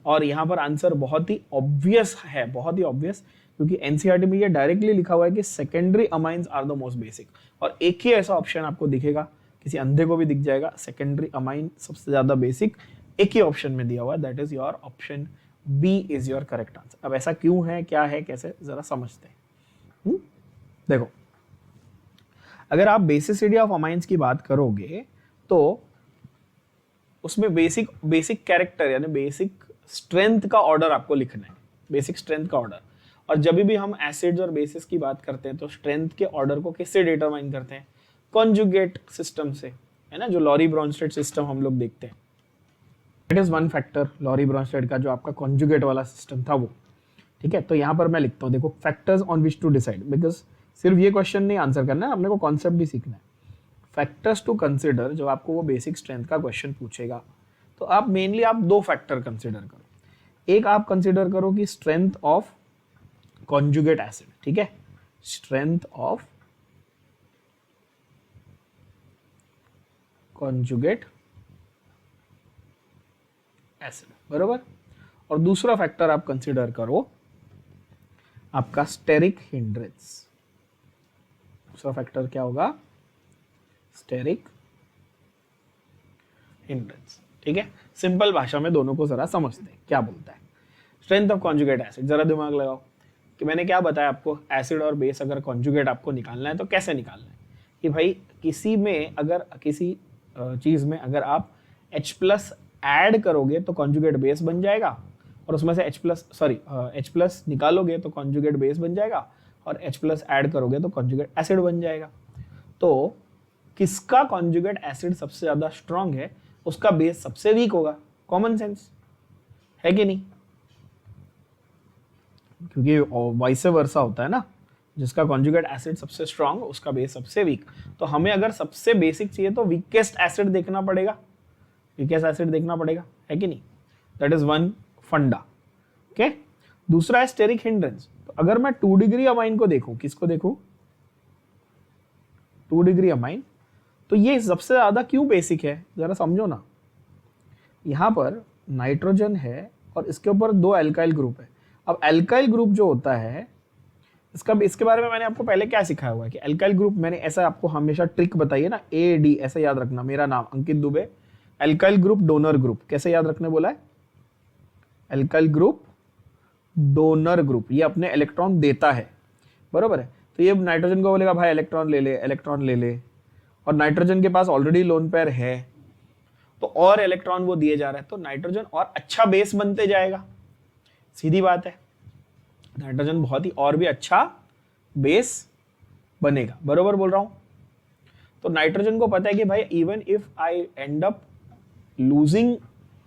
और यहाँ पर आंसर बहुत ही ऑब्वियस है, बहुत ही ऑब्वियस, क्योंकि एनसीईआरटी में ये डायरेक्टली लिखा हुआ है कि secondary amines are the most basic, और एक ही ऐसा ऑप्शन आपको दिखेगा, किसी अंधे को भी दिख जाएगा, सेकेंडरी अमाइन सबसे ज्यादा बेसिक, एक ही ऑप्शन में दिया हुआ है, that is your option B is your correct answer. अब ऐसा क्यों है, क्या है, कैसे, जरा समझते हैं। देखो, अगर आप बेसिसिटी ऑफ अमाइंस की बात करोगे तो उसमें बेसिक कैरेक्टर यानी बेसिक स्ट्रेंथ का ऑर्डर आपको लिखना है, बेसिक स्ट्रेंथ का ऑर्डर। और जब भी हम एसिड्स और बेसिस की बात करते हैं तो स्ट्रेंथ के ऑर्डर को किससे डिटरमाइन करते हैं? कॉन्जुगेट सिस्टम से, है ना, जो लॉरी ब्रॉन्स्टेड सिस्टम हम लोग देखते हैं। It is one factor, Lowry Bronsted का जो आपका कॉन्जुगेट वाला सिस्टम था वो। ठीक है, तो यहाँ पर मैं लिखता हूँ, देखो, factors on which to decide, because सिर्फ ये क्वेश्चन नहीं आंसर करना है, अपने को कॉन्सेप्ट भी सीखना है। फैक्टर्स टू कंसिडर, जब आपको वो बेसिक स्ट्रेंथ का क्वेश्चन पूछेगा तो आप मेनली आप दो फैक्टर कंसिडर करो। एक आप कंसिडर करो कि स्ट्रेंथ ऑफ कॉन्जुगेट एसिड, ठीक है, स्ट्रेंथ ऑफ कॉन्जुगेट एसिड, बरोबर। और दूसरा फैक्टर आप कंसिडर करो आपका स्टेरिक हिंड्रेंस। दूसरा फैक्टर क्या होगा? Steric hindrance. ठीक है, सिंपल भाषा में दोनों को जरा समझते हैं क्या बोलता है। स्ट्रेंथ ऑफ कॉन्जुगेट एसिड, जरा दिमाग लगाओ कि मैंने क्या बताया आपको, एसिड और बेस अगर कॉन्जुगेट आपको निकालना है तो कैसे निकालना है, कि भाई किसी में अगर किसी चीज में अगर आप H प्लस ऐड करोगे तो कॉन्जुगेट बेस बन जाएगा, और उसमें से H प्लस निकालोगे तो कॉन्जुगेट बेस बन जाएगा, और H प्लस ऐड करोगे तो कॉन्जुगेट एसिड बन जाएगा। तो किसका कॉन्जुगेट एसिड सबसे ज्यादा स्ट्रांग है उसका बेस सबसे वीक होगा। कॉमन सेंस है कि नहीं? क्योंकि वाइस वर्सा होता है ना, जिसका कॉन्जुगेट एसिड सबसे स्ट्रांग उसका बेस सबसे वीक। तो हमें अगर सबसे बेसिक चाहिए तो वीकेस्ट एसिड देखना पड़ेगा, वीकेस्ट एसिड देखना पड़ेगा, है कि नहीं? दैट इज वन फंडा। ओके, दूसरा है स्टेरिक हिंड्रेंस। तो अगर मैं 2 डिग्री अमाइन को देखूं, किसको देखूं? 2 डिग्री अमाइन, तो ये सबसे ज्यादा क्यों बेसिक है जरा समझो ना। यहां पर नाइट्रोजन है और इसके ऊपर 2 एल्काइल ग्रुप है। अब एल्काइल ग्रुप जो होता है इसके बारे में मैंने आपको पहले क्या सिखाया हुआ है कि एल्काइल ग्रुप, मैंने ऐसा आपको हमेशा ट्रिक बताई है ना, AD ऐसा याद रखना। मेरा नाम Ankit Dubey, alkyl group donor group, कैसे याद रखने बोला है? एल्काइल ग्रुप डोनर ग्रुप, ये अपने इलेक्ट्रॉन देता है, बरोबर है। तो ये नाइट्रोजन को बोलेगा भाई इलेक्ट्रॉन ले ले, इलेक्ट्रॉन ले ले, और नाइट्रोजन के पास ऑलरेडी लोन पेयर है तो और इलेक्ट्रॉन वो दिए जा रहा है, तो नाइट्रोजन और अच्छा बेस बनते जाएगा। सीधी बात है, नाइट्रोजन बहुत ही और भी अच्छा बेस बनेगा, बरोबर बोल रहा हूं। तो नाइट्रोजन को पता है कि भाई even if I and up losing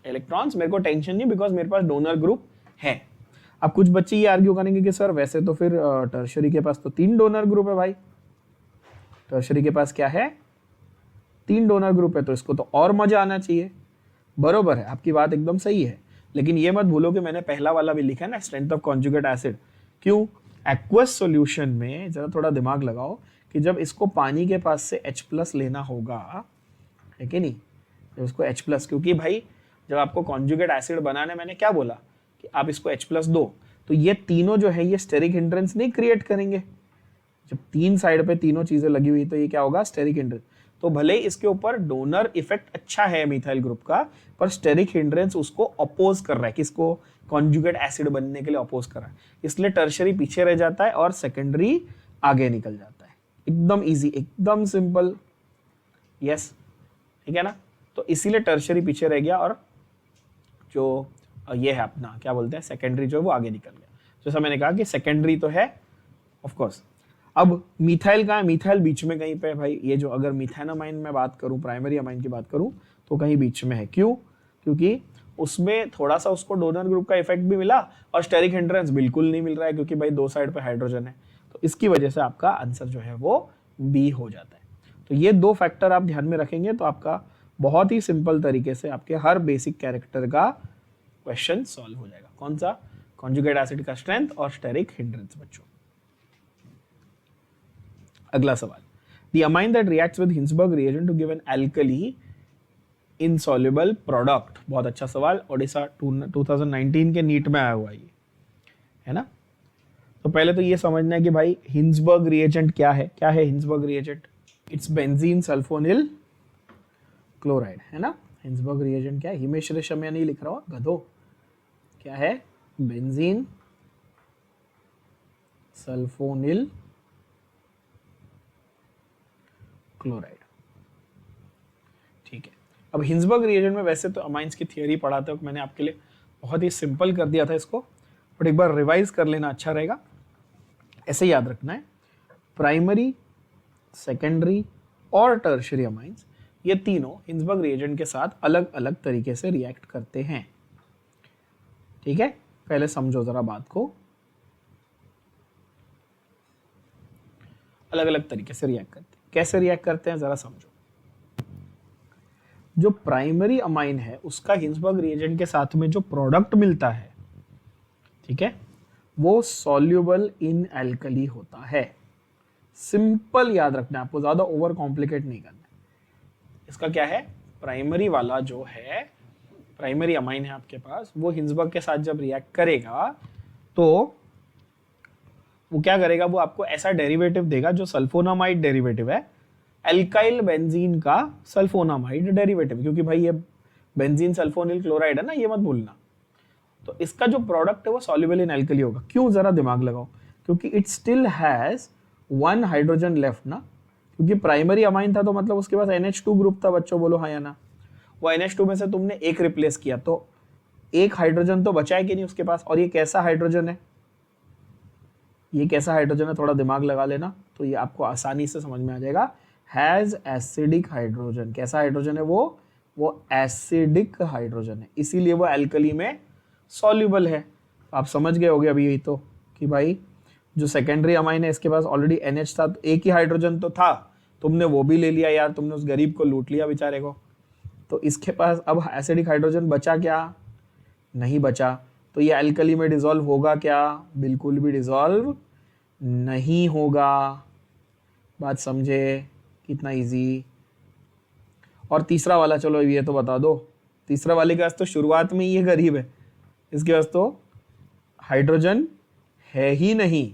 electrons, मेरे को टेंशन नहीं, बिकॉज मेरे पास डोनर ग्रुप है। अब कुछ बच्चे ये आर्ग्यू करेंगे कि सर वैसे तो फिर टर्शरी के पास तो 3 डोनर ग्रुप है भाई, टर्शरी के पास क्या है? 3 डोनर ग्रुप है, तो इसको तो और मजा आना चाहिए। बरोबर है, आपकी बात एकदम सही है, लेकिन ये मत भूलो कि मैंने पहला वाला भी लिखा है ना, स्ट्रेंथ ऑफ कॉन्जुगेट एसिड। क्यों? एक्वस सॉल्यूशन में जरा थोड़ा दिमाग लगाओ कि जब इसको पानी के पास से H प्लस लेना होगा, है कि नहीं, जब इसको H प्लस, क्योंकि भाई जब आपको कॉन्जुगेट एसिड बनाना है, मैंने क्या बोला कि आप इसको H प्लस दो, तो ये तीनों जो है ये स्टेरिक हिंड्रेंस नहीं क्रिएट करेंगे। जब 3 साइड पे तीनों चीजें लगी हुई तो ये क्या होगा? Steric hindrance. तो भले ही इसके ऊपर डोनर इफेक्ट अच्छा है मिथाइल ग्रुप का, पर स्टेरिक हिंड्रेंस उसको अपोज कर रहा है, किसको? कॉन्जुगेट एसिड बनने के लिए अपोज कर रहा है, इसलिए टर्शरी पीछे रह जाता है और सेकेंडरी आगे निकल जाता है। एकदम इजी, एकदम सिंपल, यस, ठीक है ना। तो इसीलिए टर्शरी पीछे रह गया और जो ये है अपना क्या बोलते हैं सेकेंडरी, जो है वो आगे निकल गया। जैसा मैंने कहा कि सेकेंडरी तो है ऑफ कोर्स। अब मिथाइल का है, मिथाइल बीच में कहीं पे भाई, ये जो अगर मिथेनामाइन में बात करूं, प्राइमरी अमाइन की बात करूं, तो कहीं बीच में है। क्यों? क्योंकि उसमें थोड़ा सा उसको डोनर ग्रुप का इफेक्ट भी मिला और स्टेरिक हिंड्रेंस बिल्कुल नहीं मिल रहा है, क्योंकि भाई 2 साइड पे हाइड्रोजन है। तो इसकी वजह से आपका आंसर जो है वो बी हो जाता है। तो ये 2 फैक्टर आप ध्यान में रखेंगे तो आपका बहुत ही सिंपल तरीके से आपके हर बेसिक कैरेक्टर का क्वेश्चन सॉल्व हो जाएगा। कौन सा? कॉन्जुगेट एसिड का स्ट्रेंथ और स्टेरिक हिंड्रेंस बच्चों। अगला सवाल, the amine that reacts with Hinsberg reagent to give an alkali insoluble product, बहुत अच्छा सवाल, ओडिशा 2019 के नीट में आया हुआ ये, है ना। तो पहले तो ये समझना है कि भाई हिंसबर्ग रिएजेंट क्या है Hinsberg reagent, it's benzene sulphonyl chloride, है ना। हिंसबर्ग रिएजेंट क्या है, हिमेश रेशम नहीं लिख रहा हो गधो, क्या है, बेंजीन सल्फोनिल क्लोराइड, ठीक है। अब हिंसबर्ग रिएजेंट में वैसे तो अमाइंस की थियरी पढ़ाते वक्त मैंने आपके लिए बहुत ही सिंपल कर दिया था इसको, बट एक बार रिवाइज कर लेना अच्छा रहेगा। ऐसे याद रखना है, प्राइमरी, सेकेंडरी और टर्शियरी अमाइंस ये तीनों हिंसबर्ग रिएजेंट के साथ अलग अलग तरीके से रिएक्ट करते हैं, ठीक है। पहले समझो जरा बात को, अलग अलग तरीके से रिएक्ट करते हैं। कैसे रिएक्ट करते हैं जरा समझो। जो प्राइमरी अमाइन है उसका हिंसबर्ग रिएजेंट के साथ में जो प्रोडक्ट मिलता है, ठीक है, वो सॉल्युबल इन एल्कली होता है। सिंपल याद रखना है आपको, ज्यादा ओवर कॉम्प्लिकेट नहीं करना है। इसका क्या है, प्राइमरी वाला जो है, प्राइमरी अमाइन है आपके पास, वो हिंसबर्ग के साथ जब रिएक्ट करेगा तो वो क्या करेगा, वो आपको ऐसा डेरिवेटिव देगा जो सल्फोनामाइड डेरिवेटिव है, एल्काइल बेंजीन का सल्फोनामाइड डेरिवेटिव, क्योंकि भाई ये बेंजीन सल्फोनिल क्लोराइड है ना, ये मत भूलना। तो इसका जो प्रोडक्ट है वो सॉल्युबल इन एल्कली होगा। क्यों, जरा दिमाग लगाओ, क्योंकि it still has 1 hydrogen left ना, क्योंकि प्राइमरी अमाइन था तो मतलब उसके पास NH2 ग्रुप था, बच्चों बोलो हाँ या ना। वो NH2 में से तुमने एक रिप्लेस किया तो एक हाइड्रोजन तो बचा है कि नहीं उसके पास, और ये कैसा हाइड्रोजन है, ये कैसा हाइड्रोजन है, थोड़ा दिमाग लगा लेना तो ये आपको आसानी से समझ में आ जाएगा। हैज एसिडिक हाइड्रोजन, कैसा हाइड्रोजन है वो एसिडिक हाइड्रोजन है, इसीलिए वो एल्कली में सॉल्युबल है। आप समझ गए होगे अभी यही तो, कि भाई जो सेकेंडरी अमाइन है इसके पास ऑलरेडी NH था, तो एक ही हाइड्रोजन तो था, तुमने वो भी ले लिया यार, तुमने उस गरीब को लूट लिया बेचारे को, तो इसके पास अब एसिडिक हाइड्रोजन बचा क्या, नहीं बचा। तो ये एल्कली में डिसॉल्व होगा क्या, बिल्कुल भी डिसॉल्व नहीं होगा। बात समझे, कितना इजी। और तीसरा वाला, चलो ये तो बता दो, तीसरा वाले के पास तो शुरुआत में ही ये गरीब है, इसके पास तो हाइड्रोजन है ही नहीं,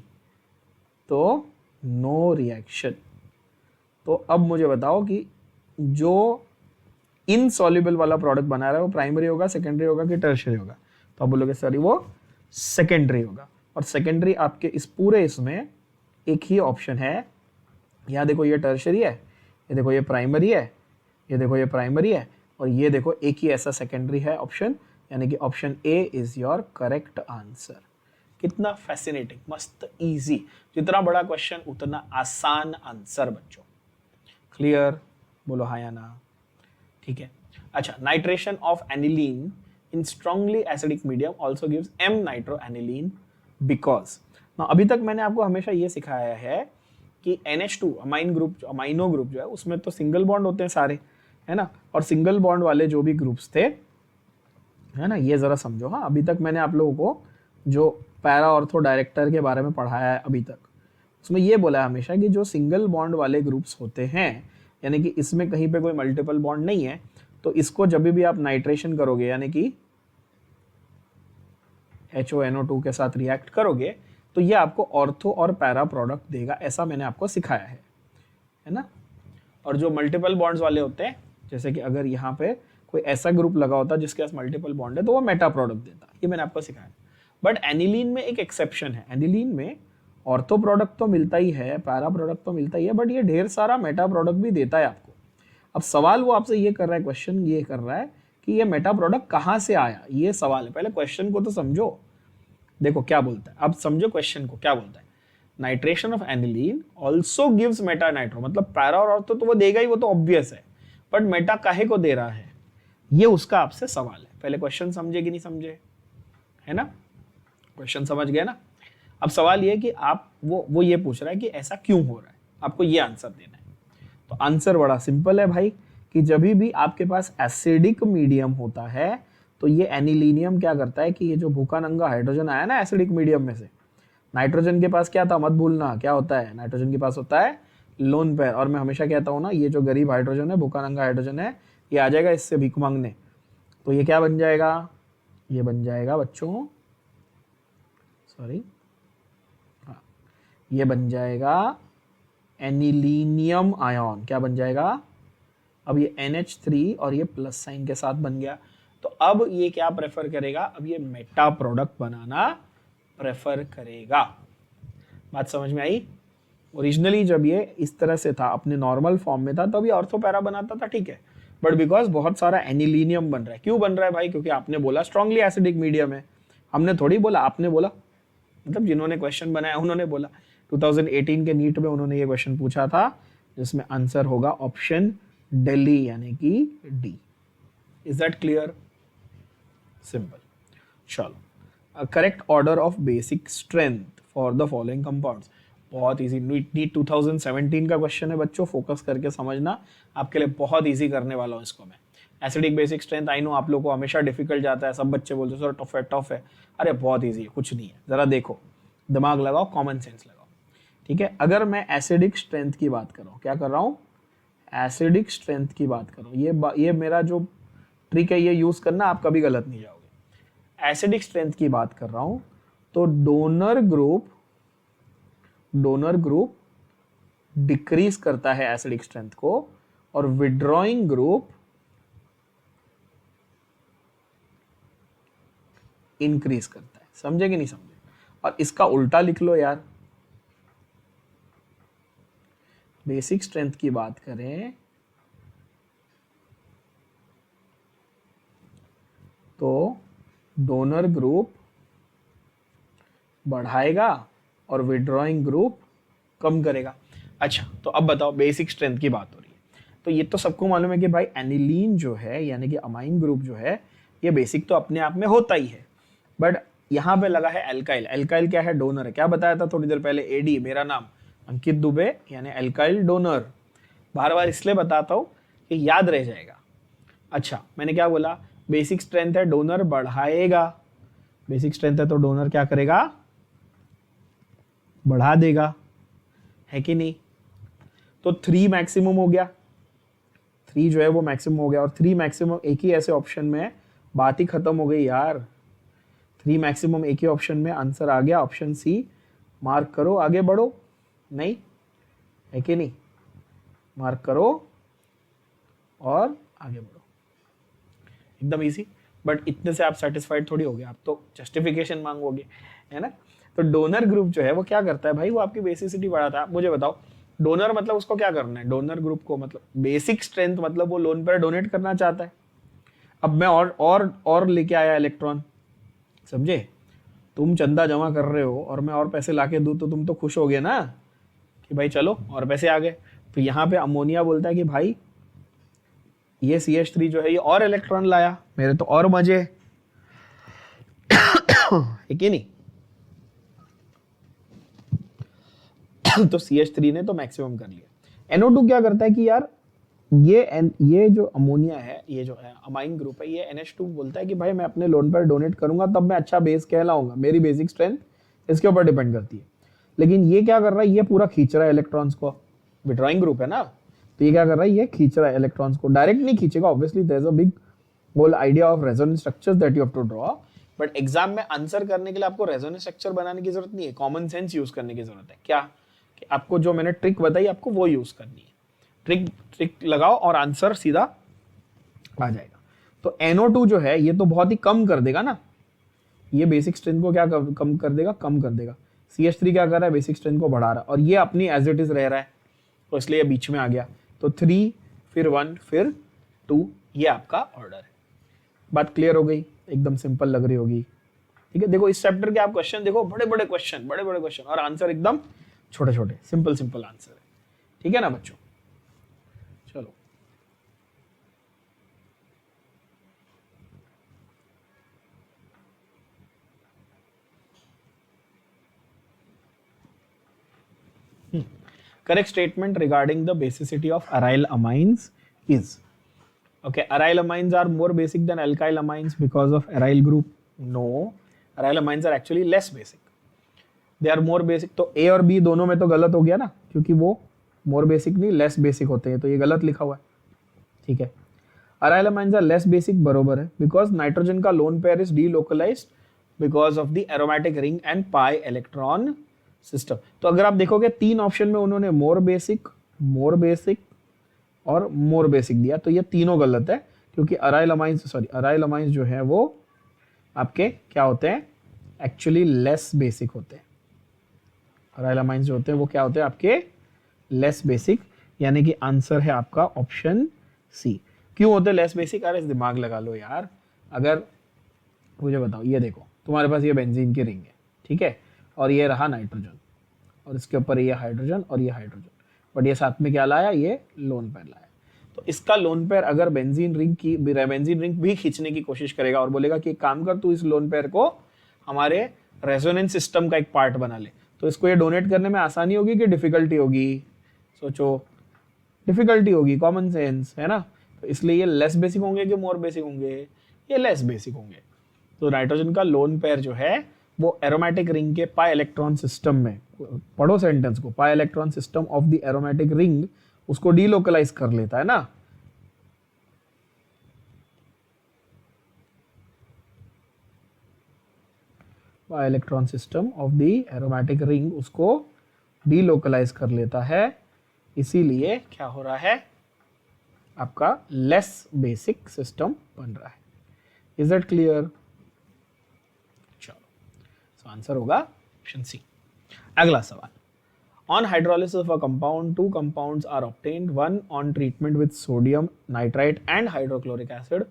तो नो रिएक्शन। तो अब मुझे बताओ कि जो इनसॉल्युबल वाला प्रोडक्ट बना रहा है वो प्राइमरी होगा, सेकेंडरी होगा कि टर्शियरी होगा, तो आप बोलोगे सर वो सेकेंडरी होगा। और सेकेंडरी आपके इस पूरे इसमें एक ही ऑप्शन है, यहाँ देखो ये टर्शियरी है, ये देखो ये प्राइमरी है, ये देखो ये प्राइमरी है, और ये देखो एक ही ऐसा सेकेंडरी है ऑप्शन, यानी कि option A is your correct answer. कितना फैसिनेटिंग, मस्त इजी, जितना बड़ा क्वेश्चन उतना आसान आंसर बच्चों। क्लियर, बोलो हाँ या ना, ठीक है। अच्छा, nitration of aniline in strongly acidic medium also gives M nitro aniline because. ना अभी तक मैंने आपको हमेशा ये सिखाया है कि NH2 amine group, amino group जो है उसमें तो सिंगल बॉन्ड होते हैं सारे, है ना, और सिंगल बॉन्ड वाले जो भी ग्रुप्स थे, है ना, ये जरा समझो। हाँ, अभी तक मैंने आप लोगों को जो पैरा ऑर्थो डायरेक्टर के बारे में पढ़ाया है अभी तक, उसमें ये बोला है हमेशा कि जो सिंगल बॉन्ड वाले ग्रुप्स होते हैं, यानी कि इसमें कहीं पे कोई मल्टीपल बॉन्ड नहीं है, तो इसको जब भी आप नाइट्रेशन करोगे, यानी कि HONO2 के साथ रिएक्ट करोगे, तो ये आपको ऑर्थो और पैरा प्रोडक्ट देगा, ऐसा मैंने आपको सिखाया है ना। और जो मल्टीपल बॉन्ड्स वाले होते हैं, जैसे कि अगर यहाँ पे कोई ऐसा ग्रुप लगा होता जिसके पास मल्टीपल बॉन्ड है तो वो मेटा प्रोडक्ट देता, ये मैंने आपको सिखाया। बट एनिलीन में एक एक्सेप्शन है, एनिलीन में ऑर्थो प्रोडक्ट तो मिलता ही है, पैरा प्रोडक्ट तो मिलता ही है, बट ये ढेर सारा मेटा प्रोडक्ट भी देता है आपको। अब सवाल वो आपसे ये कर रहा है, क्वेश्चन ये कर रहा है कि ये मेटा प्रोडक्ट कहाँ से आया, ये सवाल है। पहले क्वेश्चन को तो समझो, देखो क्या बोलता है, अब समझो क्वेश्चन को क्या बोलता है। Nitration of aniline also gives Meta nitro, मतलब पैरा और ऑर्थो तो वो देगा ही, वो तो ऑब्वियस है, बट मेटा काहे को दे रहा है, ये उसका आपसे सवाल है। पहले क्वेश्चन समझे कि नहीं समझे, है ना, क्वेश्चन समझ गए ना। अब सवाल ये कि आप वो ये पूछ रहा है कि ऐसा क्यों हो रहा है, आपको ये आंसर देना है। तो आंसर बड़ा सिंपल है भाई, कि जब भी आपके पास एसिडिक मीडियम होता है तो ये एनिलीनियम क्या करता है कि ये जो भूखा नंगा हाइड्रोजन आया ना एसिडिक मीडियम में से, नाइट्रोजन के पास क्या था मत भूलना, क्या होता है, नाइट्रोजन के पास होता है लोन पेयर। और मैं हमेशा कहता हूँ ना, ये जो गरीब हाइड्रोजन है, भूखा नंगा हाइड्रोजन है, ये आ जाएगा इससे भीख मांगने। तो ये क्या बन जाएगा, ये बन जाएगा बच्चों, सॉरी, हाँ, ये बन जाएगा एनिलीनियम आयन। क्या बन जाएगा, अब ये NH3 और ये प्लस साइन के साथ बन गया। तो अब ये क्या प्रेफर करेगा, अब ये मेटा प्रोडक्ट बनाना प्रेफर करेगा। बात समझ में आई? ओरिजिनली जब ये इस तरह से था, अपने नॉर्मल फॉर्म में था, तब ये ऑर्थोपैरा बनाता था, ठीक है, बट बिकॉज बहुत सारा एनिलीनियम बन रहा है। क्यों बन रहा है भाई, क्योंकि आपने बोला स्ट्रांगली एसिडिक मीडियम है। हमने थोड़ी बोला, आपने बोला, मतलब जिन्होंने क्वेश्चन बनाया उन्होंने बोला। 2018 के नीट में उन्होंने ये क्वेश्चन पूछा था, जिसमें आंसर होगा ऑप्शन दिल्ली यानी कि D. Is that clear? Simple. चलो, correct order of basic strength for the following compounds. बहुत इजी, नीट 2017 का क्वेश्चन है बच्चों, फोकस करके समझना, आपके लिए बहुत इजी करने वाला हूँ इसको मैं। Acidic basic strength, I know आप लोगों को हमेशा डिफिकल्ट जाता है, सब बच्चे बोलते हैं सर टफ है टफ है। अरे बहुत इजी है, कुछ नहीं है, जरा देखो, दिमाग लगाओ, कॉमन सेंस लगाओ, ठीक है। अगर मैं एसिडिक स्ट्रेंथ की बात कर रहा हूँ, क्या कर रहा हूँ, एसिडिक स्ट्रेंथ की बात कर रहा हूँ, ये मेरा जो ट्रिक है ये यूज करना, आप कभी गलत नहीं जाओगे। एसिडिक स्ट्रेंथ की बात कर रहा हूँ, तो डोनर ग्रुप डिक्रीज करता है एसिडिक स्ट्रेंथ को, और विड्रॉइंग ग्रुप इंक्रीज करता है। समझे कि नहीं समझे? और इसका उल्टा लिख लो यार, बेसिक स्ट्रेंथ की बात करें तो डोनर ग्रुप बढ़ाएगा और विड्रॉइंग ग्रुप कम करेगा। अच्छा, तो अब बताओ, बेसिक स्ट्रेंथ की बात हो रही है, तो ये तो सबको मालूम है कि भाई एनिलीन जो है यानी कि अमाइन ग्रुप जो है, ये बेसिक तो अपने आप में होता ही है, बट यहाँ पे लगा है एल्काइल। एल्काइल क्या है, डोनर है। क्या बताया था थोड़ी देर पहले, एडी, मेरा नाम अंकित दुबे यानी एल्काइल डोनर। बार बार इसलिए बताता हूँ कि याद रह जाएगा। अच्छा, मैंने क्या बोला, बेसिक स्ट्रेंथ है, डोनर बढ़ाएगा। बेसिक स्ट्रेंथ है तो डोनर क्या करेगा, बढ़ा देगा, है कि नहीं? तो 3 मैक्सिमम हो गया, 3 जो है वो मैक्सिमम हो गया, और 3 मैक्सिमम एक ही ऐसे ऑप्शन में, बात ही खत्म हो गई यार। 3 मैक्सिमम एक ही ऑप्शन में, आंसर आ गया ऑप्शन सी। मार्क करो, आगे बढ़ो, नहीं है कि नहीं? मार्क करो और आगे बढ़ो, एकदम इजी। बट इतने से आप सेटिस्फाइड थोड़ी हो गए, आप तो जस्टिफिकेशन मांगोगे, है ना? तो डोनर ग्रुप जो है वो क्या करता है भाई, वो आपकी बेसिसिटी बढ़ाता है। आप मुझे बताओ, डोनर मतलब उसको क्या करना है, डोनर ग्रुप को मतलब बेसिक स्ट्रेंथ, मतलब वो लोन पर डोनेट करना चाहता है। अब मैं और लेके आया इलेक्ट्रॉन, समझे? तुम चंदा जमा कर रहे हो और मैं और पैसे लाके दूं, तो तुम तो खुश हो गए ना कि भाई चलो और पैसे आ गए। तो यहाँ पे अमोनिया बोलता है कि भाई ये CH3 जो है ये और इलेक्ट्रॉन लाया, मेरे तो और मजे, है कि नहीं? तो CH3 ने तो मैक्सिमम कर लिया। NO2 क्या करता है कि यार ये जो अमोनिया है, ये जो है अमाइन ग्रुप है, ये NH2 बोलता है कि भाई मैं अपने लोन पर डोनेट करूंगा तब मैं अच्छा बेस कहलाऊंगा, मेरी बेसिक स्ट्रेंथ इसके ऊपर डिपेंड करती है। लेकिन ये क्या कर रहा है, ये पूरा खींच रहा है इलेक्ट्रॉन्स को, विड्रॉइंग ग्रुप है ना, तो ये क्या कर रहा है, ये खींच रहा है इलेक्ट्रॉन्स को। डायरेक्ट नहीं खींचेगा, obviously there is a big whole idea of resonance structures that you have to draw, but exam में आंसर करने के लिए आपको रेजोनेंस स्ट्रक्चर बनाने की जरूरत नहीं है, कॉमन सेंस यूज करने की जरूरत है। क्या कि आपको जो मैंने ट्रिक बताई आपको वो यूज करनी है। ट्रिक लगाओ और आंसर सीधा आ जाएगा। तो NO2 जो है ये तो बहुत ही कम कर देगा ना, ये बेसिक स्ट्रेंथ को क्या कम कर देगा, कम कर देगा। CH3 क्या कर रहा है, बेसिक स्ट्रेंथ को बढ़ा रहा है, और ये अपनी एज इट इज रह रहा है, तो इसलिए बीच में आ गया। तो 3 फिर 1 फिर 2, ये आपका ऑर्डर है। बात क्लियर हो गई, एकदम सिंपल लग रही होगी, ठीक है। देखो इस चैप्टर के आप क्वेश्चन देखो, बड़े बड़े क्वेश्चन और आंसर एकदम छोटे छोटे, सिंपल आंसर है, ठीक है ना बच्चों? चलो, correct statement regarding the basicity of aryl amines is, okay, aryl amines are more basic than alkyl amines because of aryl group. No, aryl amines are actually less basic, they are more basic। तो A और B दोनों में तो गलत हो गया ना, क्योंकि वो more basic नहीं less basic होते हैं, तो ये गलत लिखा हुआ है, ठीक है। Aryl amines are less basic, बरोबर है, बिकॉज नाइट्रोजन का lone pair is delocalized because of the aromatic ring and pi electron system. तो अगर आप देखोगे 3 ऑप्शन में उन्होंने मोर बेसिक और मोर बेसिक दिया, तो ये तीनों गलत है, क्योंकि अराइल अमाइंस जो है वो आपके क्या होते हैं, एक्चुअली लेस बेसिक होते हैं। अराइल अमाइंस जो होते हैं वो क्या होते हैं आपके, लेस बेसिक, यानी कि आंसर है आपका ऑप्शन सी। क्यों होते हैं लेस बेसिक? अरे दिमाग लगा लो यार। अगर मुझे बताओ, ये देखो तुम्हारे पास ये बेंजीन की रिंग है, ठीक है, और ये रहा नाइट्रोजन, और इसके ऊपर ये हाइड्रोजन और ये हाइड्रोजन, बट ये साथ में क्या लाया, ये लोन पेयर लाया। तो इसका लोन पेयर अगर बेंजीन रिंग भी खींचने की कोशिश करेगा और बोलेगा कि एक काम कर, तू इस लोन पेयर को हमारे रेजोनेंस सिस्टम का एक पार्ट बना ले, तो इसको ये डोनेट करने में आसानी होगी कि डिफिकल्टी होगी? सोचो, डिफिकल्टी होगी, कॉमन सेंस है ना। तो इसलिए ये लेस बेसिक होंगे कि मोर बेसिक होंगे? ये लेस बेसिक होंगे। तो नाइट्रोजन का लोन पेयर जो है वो एरोमेटिक रिंग के पाई इलेक्ट्रॉन सिस्टम में, पढ़ो सेंटेंस को, पाई electron system of the aromatic ring उसको डीलोकलाइज कर लेता है ना। पाई electron system of the aromatic ring उसको डीलोकलाइज कर लेता है, इसीलिए क्या हो रहा है, आपका लेस बेसिक सिस्टम बन रहा है। Is that clear? चलो, सो आंसर होगा ऑप्शन सी। अगला सवाल, on hydrolysis of a compound, 2 compounds are obtained, one on treatment with sodium nitrite and hydrochloric acid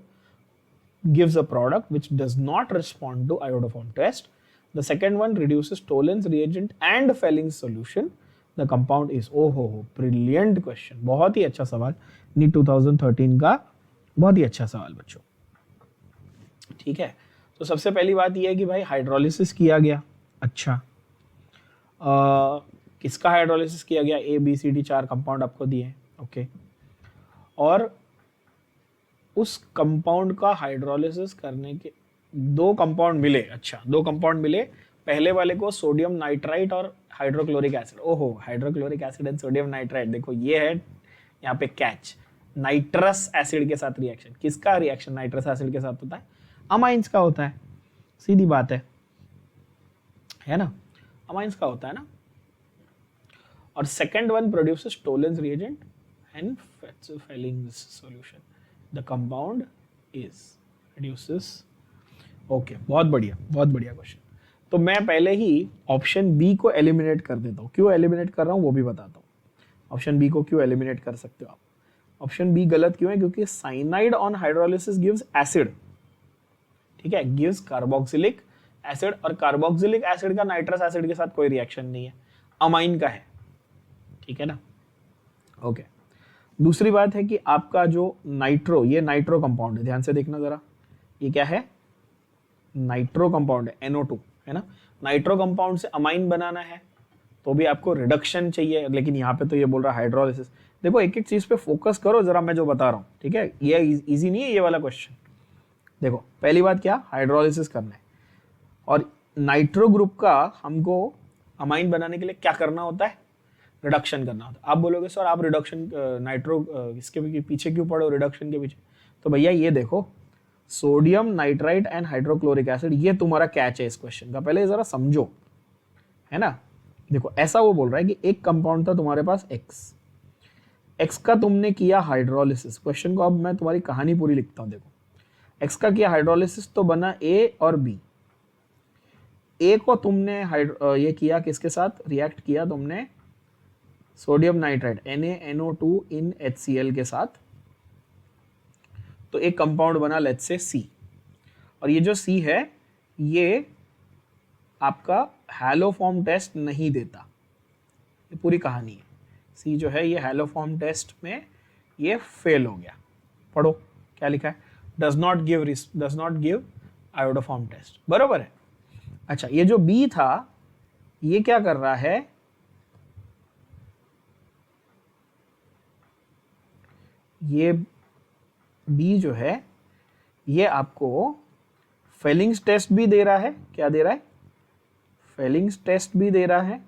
gives a product which does not respond to iodoform test. The second one reduces Tollens reagent and Fellings solution. The compound is, oh, brilliant question, बहुत ही अच्छा सवाल, NEET 2013 का बहुत ही अच्छा सवाल बच्चों। ठीक है, तो सबसे पहली बात यह है कि भाई हाइड्रोलिसिस किया गया, अच्छा, किसका हाइड्रोलिसिस किया गया? A B C D 4 compound आपको दिए, ओके, और उस कंपाउंड का हाइड्रोलिसिस करने के 2 कंपाउंड मिले, अच्छा 2 कंपाउंड मिले, पहले वाले को सोडियम नाइट्राइट और हाइड्रोक्लोरिक एसिड, ओहो hydrochloric acid and sodium nitrite, देखो ये है यहाँ पे कैच, नाइट्रस एसिड के साथ रिएक्शन। किसका रिएक्शन नाइट्रस एसिड के साथ होता है? अमाइंस का होता है, सीधी बात है ना, अमाइंस का होता है ना। और second one produces Tollens reagent and Fellings solution, the compound is reduces, okay, बहुत बढ़िया क्वेश्चन। तो मैं पहले ही ऑप्शन बी को एलिमिनेट कर देता हूँ। क्यों एलिमिनेट कर रहा हूँ वो भी बताता हूँ। ऑप्शन बी को क्यों एलिमिनेट कर सकते हो आप? ऑप्शन बी गलत क्यों है? क्योंकि cyanide on hydrolysis gives acid, ठीक है, गिव्स कार्बोक्सिलिक एसिड, और कार्बोक्सिलिक एसिड का नाइट्रस एसिड के साथ कोई रिएक्शन नहीं है, अमाइन का है, ठीक है ना, ओके। दूसरी बात है कि आपका जो नाइट्रो, ये नाइट्रो कंपाउंड है, ध्यान से देखना जरा, ये क्या है? नाइट्रो कंपाउंड है, NO2 है ना। नाइट्रो कंपाउंड से अमाइन बनाना है तो भी आपको रिडक्शन चाहिए, लेकिन यहाँ पे तो ये बोल रहा है हाइड्रोलिसिस। देखो एक एक चीज पे फोकस करो जरा, मैं जो बता रहा हूँ, ठीक है, ये इजी नहीं है ये वाला क्वेश्चन। देखो पहली बात क्या, हाइड्रोलिसिस करना है, और नाइट्रो ग्रुप का हमको अमाइन बनाने के लिए क्या करना होता है? रिडक्शन करना होता है। आप बोलोगे सर आप रिडक्शन नाइट्रो इसके पीछे क्यों पड़े हो, रिडक्शन के पीछे? तो भैया ये देखो, sodium nitrite and hydrochloric acid, ये तुम्हारा कैच है इस क्वेश्चन का, पहले जरा समझो, है ना। देखो ऐसा वो बोल रहा है कि एक कंपाउंड था तुम्हारे पास एक्स का तुमने किया हाइड्रोलिसिस, क्वेश्चन को अब मैं तुम्हारी कहानी पूरी लिखता हूँ। देखो एक्स का किया हाइड्रोलिसिस तो बना ए और बी। ए को तुमने ये किया किसके साथ, रिएक्ट किया तुमने सोडियम नाइट्राइट NaNO2 इन HCl के साथ, तो एक कंपाउंड बना लेट्स से C, और ये जो C है ये आपका हैलोफॉर्म टेस्ट नहीं देता, ये पूरी कहानी है। C जो है ये हैलोफॉर्म टेस्ट में ये फेल हो गया। पढ़ो क्या लिखा है, does not give iodoform test, बरोबर है। अच्छा ये जो B था ये क्या कर रहा है, ये B जो है ये आपको फेलिंग्स टेस्ट भी दे रहा है, क्या दे रहा है, फेलिंग्स टेस्ट भी दे रहा है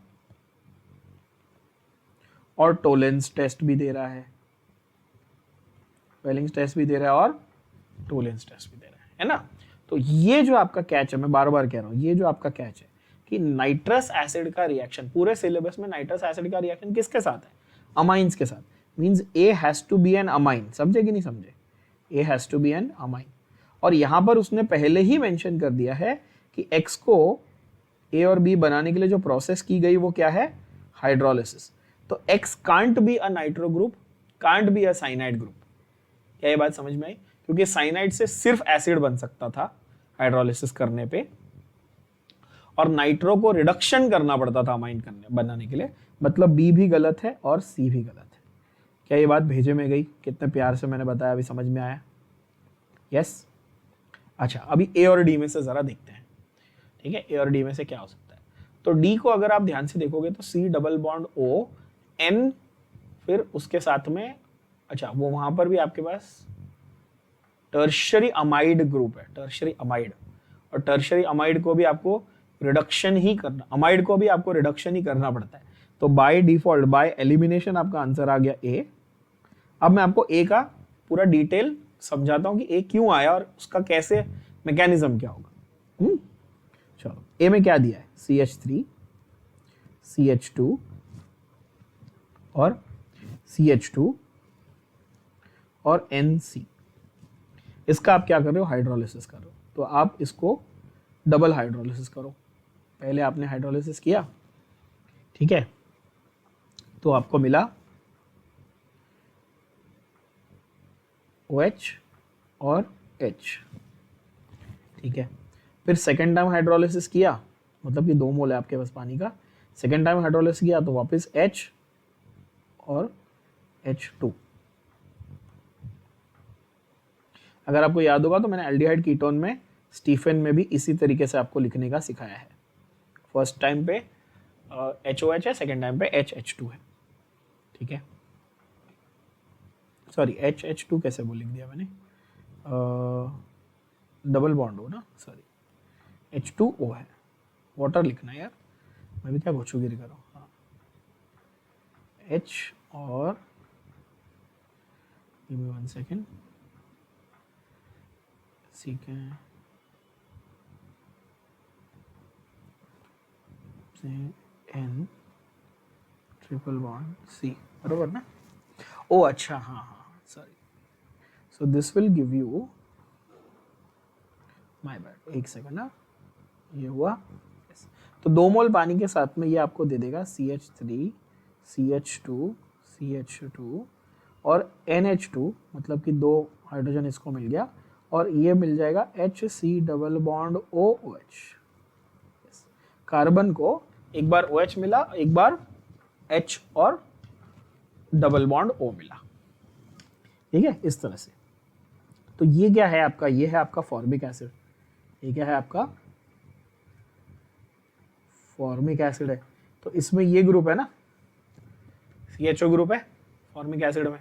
और टोलेंस टेस्ट भी दे रहा है। वेलिंग स्ट्रेस भी दे रहा है और टोलेन स्ट्रेस भी दे रहा है ना। तो ये जो आपका कैच है, मैं बार बार कह रहा हूँ, ये जो आपका कैच है कि नाइट्रस एसिड का रिएक्शन, पूरे सिलेबस में नाइट्रस एसिड का रिएक्शन किसके साथ है? अमाइंस के साथ। Means A has to be an amine. समझे कि नहीं समझे? A has to be an amine. और यहां पर उसने पहले ही मेंशन कर दिया है कि एक्स को ए और बी बनाने के लिए जो प्रोसेस की गई वो क्या है? हाइड्रोलिसिस। तो x can't be a nitro group, can't be a cyanide group. क्या ये बात समझ में आई? क्योंकि साइनाइड से सिर्फ एसिड बन सकता था हाइड्रोलिसिस करने पे, और नाइट्रो को रिडक्शन करना पड़ता था अमाइन करने बनाने के लिए। मतलब बी भी गलत है और सी भी गलत है। क्या ये बात भेजे में गई? कितने प्यार से मैंने बताया, अभी समझ में आया? यस। अच्छा, अभी ए और डी में से जरा देखते हैं। ठीक है, ए और डी में से क्या हो सकता है? तो डी को अगर आप ध्यान से देखोगे तो C double bond O N, फिर उसके साथ में, अच्छा वो वहां पर भी आपके पास टर्शियरी अमाइड ग्रुप है, टर्शियरी अमाइड। और टर्शियरी अमाइड को भी आपको रिडक्शन ही करना, अमाइड को भी आपको रिडक्शन ही करना पड़ता है। तो बाय डिफॉल्ट, बाय एलिमिनेशन आपका आंसर आ गया ए। अब मैं आपको ए का पूरा डिटेल समझाता हूं कि ए क्यों आया और उसका कैसे मैकेनिज्म क्या होगा। चलो, ए में क्या दिया है? CH3, CH2 और CH2 और NC। इसका आप क्या कर रहे हो? हाइड्रोलिसिस कर रहे हो। तो आप इसको डबल हाइड्रोलिसिस करो। पहले आपने हाइड्रोलिसिस किया, ठीक है, तो आपको मिला OH और H, ठीक है। फिर सेकेंड टाइम हाइड्रोलिसिस किया, मतलब कि 2 मोल है आपके पास पानी का। सेकेंड टाइम हाइड्रोलिसिस किया तो वापस H और H2। अगर आपको याद होगा तो मैंने एल्डिहाइड कीटोन में स्टीफन में भी इसी तरीके से आपको लिखने का सिखाया है। फर्स्ट टाइम पे HOH है, सेकेंड टाइम पे HH2 है, ठीक है। सॉरी, HH2 कैसे बोल लिख दिया मैंने? डबल बॉन्ड हो ना, सॉरी, H2O है। वाटर लिखना यार, मैं भी क्या घोचुगिरी कर रहा हूँ। हाँ, H और गिव मी 1 सेकेंड, ठीक है, N ट्रिपल बॉन्ड C, बरोबर ना? ओ अच्छा, हाँ हाँ, sorry. So this will give you, my bad, 1 second ना, ये हुआ। yes. तो 2 मोल पानी के साथ में ये आपको दे देगा CH3, CH2, CH2 और NH2, मतलब कि 2 हाइड्रोजन इसको मिल गया, और ये मिल जाएगा HC double bond OH। Carbon को एक बार OH मिला, एक बार H और डबल बॉन्ड O मिला, ठीक है, इस तरह से। तो ये क्या है आपका? ये है आपका फॉर्मिक एसिड। ये क्या है आपका? फॉर्मिक एसिड है। तो इसमें ये ग्रुप है ना, CHO ग्रुप है फॉर्मिक एसिड में।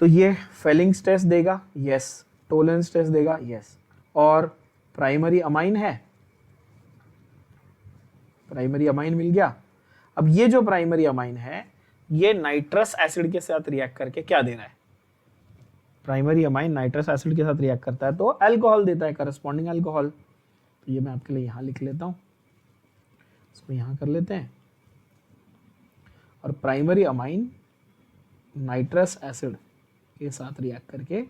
तो ये फेलिंग स्ट्रेस देगा, यस। टोलेंस स्ट्रेस देगा, यस। और प्राइमरी अमाइन है, प्राइमरी अमाइन मिल गया। अब ये जो प्राइमरी अमाइन है, ये नाइट्रस एसिड के साथ रिएक्ट करके क्या दे रहा है? प्राइमरी अमाइन नाइट्रस एसिड के साथ रिएक्ट करता है तो अल्कोहल देता है, करस्पॉन्डिंग अल्कोहल। तो ये मैं आपके लिए यहां लिख लेता हूं, इसको यहां कर लेते हैं। और प्राइमरी अमाइन नाइट्रस एसिड के साथ रिएक्ट करके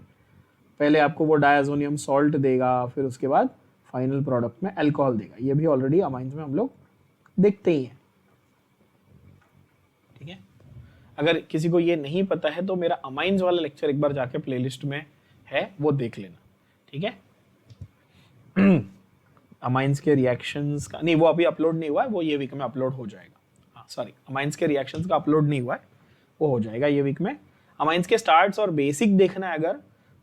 पहले आपको वो डायजोनियम सॉल्ट देगा, फिर उसके बाद फाइनल प्रोडक्ट में अल्कोहल देगा। ये भी ऑलरेडी अमाइंस में हम लोग देखते ही हैं, ठीक है। अगर किसी को ये नहीं पता है तो मेरा अमाइंस वाला लेक्चर एक बार जाके प्लेलिस्ट में है, वो देख लेना, ठीक है। अमाइंस के रिएक्शंस का नहीं, वो अभी अपलोड नहीं हुआ है, वो ये वीक में अपलोड हो जाएगा। हाँ सॉरी, अमाइंस के रिएक्शंस का अपलोड नहीं हुआ है, वो हो जाएगा ये वीक में। अमाइंस के स्टार्ट्स और बेसिक देखना है अगर,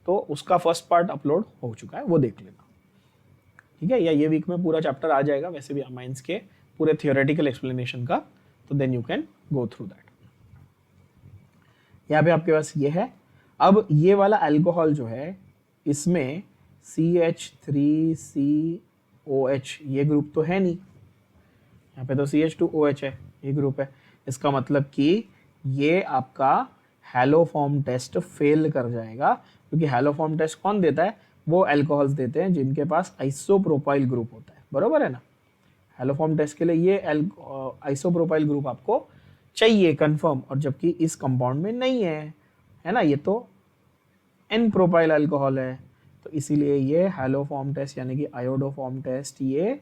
तो उसका फर्स्ट पार्ट अपलोड हो चुका है, वो देख लेना, ठीक है। या ये वीक में पूरा चैप्टर आ जाएगा वैसे भी अमाइंस के पूरे थियोरेटिकल एक्सप्लेनेशन का, तो then you can go through that. यहाँ पे आपके पास ये है। अब ये वाला अल्कोहल जो है, इसमें CH3COH ये ग्रुप तो है नहीं, यहाँ पे तो CH2OH है, ये ग्रुप है। इसका मतलब कि ये आपका हैलोफॉर्म टेस्ट फेल कर जाएगा, क्योंकि हैलोफॉर्म टेस्ट कौन देता है? वो अल्कोहल्स देते हैं जिनके पास आइसोप्रोपाइल ग्रुप होता है, बरोबर है ना। हैलोफॉर्म टेस्ट के लिए ये आइसोप्रोपाइल ग्रुप आपको चाहिए कंफर्म, और जबकि इस कंपाउंड में नहीं है ना, ये तो एन प्रोपाइल अल्कोहल है, तो इसीलिए ये हैलोफॉर्म टेस्ट यानी कि आयोडोफॉर्म टेस्ट ये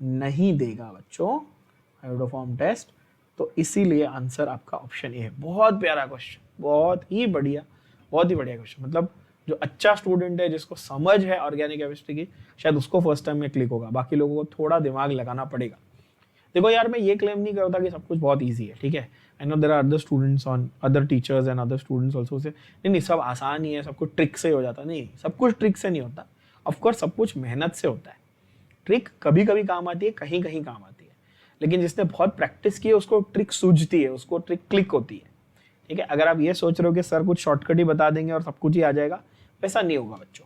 नहीं देगा बच्चों, आयोडोफॉर्म टेस्ट। तो इसीलिए आंसर आपका ऑप्शन ए है। बहुत प्यारा क्वेश्चन, बहुत ही बढ़िया क्वेश्चन। मतलब जो अच्छा स्टूडेंट है, जिसको समझ है ऑर्गेनिक केमिस्ट्री की, शायद उसको फर्स्ट टाइम में क्लिक होगा, बाकी लोगों को थोड़ा दिमाग लगाना पड़ेगा। देखो यार, मैं ये क्लेम नहीं करता कि सब कुछ बहुत ईजी है, ठीक है। I know there are other students on other teachers and other students also से नहीं सब आसान ही है, सब कुछ ट्रिक से हो जाता, नहीं, सब कुछ ट्रिक से नहीं होता। ऑफकोर्स सब कुछ मेहनत से होता है। ट्रिक कभी कभी काम आती है, कहीं कहीं काम आती है, लेकिन जिसने बहुत प्रैक्टिस की है उसको ट्रिक सूझती है, उसको ट्रिक क्लिक होती है, ठीक है। अगर आप ये सोच रहे हो कि सर कुछ शॉर्टकट ही बता देंगे और सब कुछ ही आ जाएगा, वैसा नहीं होगा बच्चों,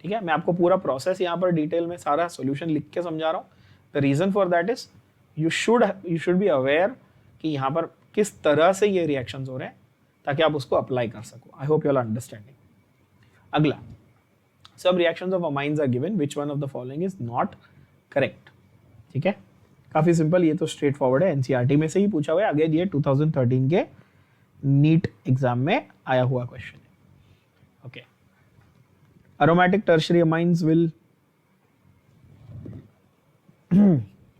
ठीक है। मैं आपको पूरा प्रोसेस यहाँ पर डिटेल में सारा सोल्यूशन लिख के समझा रहा हूँ। The reason for that is you should be aware कि यहाँ पर किस तरह से ये रिएक्शंस हो रहे हैं, ताकि आप उसको अप्लाई कर सको। I hope you are understanding. अगला, सब reactions of amines are given, which one of the following is not correct, ठीक है। काफी सिंपल, ये तो स्ट्रेट फॉरवर्ड है, एनसीईआरटी में से ही पूछा हुआ है। अगेन ये 2013 के नीट एग्जाम में आया हुआ क्वेश्चन है। Okay, aromatic tertiary amines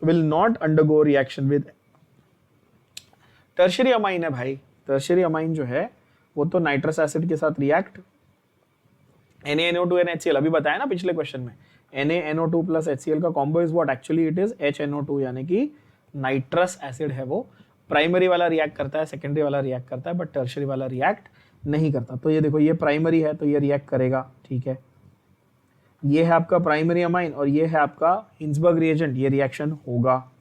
will not undergo reaction with tertiary amine है भाई। tertiary amine जो है वो तो नाइट्रस एसिड के साथ रिएक्ट, NaNO2 and HCl, अभी बताया ना पिछले क्वेश्चन में, NaNO2 प्लस HCl का combo is what, actually it is HNO2, यानी कि नाइट्रस एसिड है वो। प्राइमरी वाला रिएक्ट करता है, सेकेंडरी वाला रिएक्ट करता है, बट टर्शियरी वाला रिएक्ट नहीं करता। तो ये देखो, ये प्राइमरी है तो ये रिएक्ट करेगा, ठीक है। ये है आपका प्राइमरी अमाइन और ये है आपका हिंसबर्ग रिएजेंट, ये रिएक्शन होगा।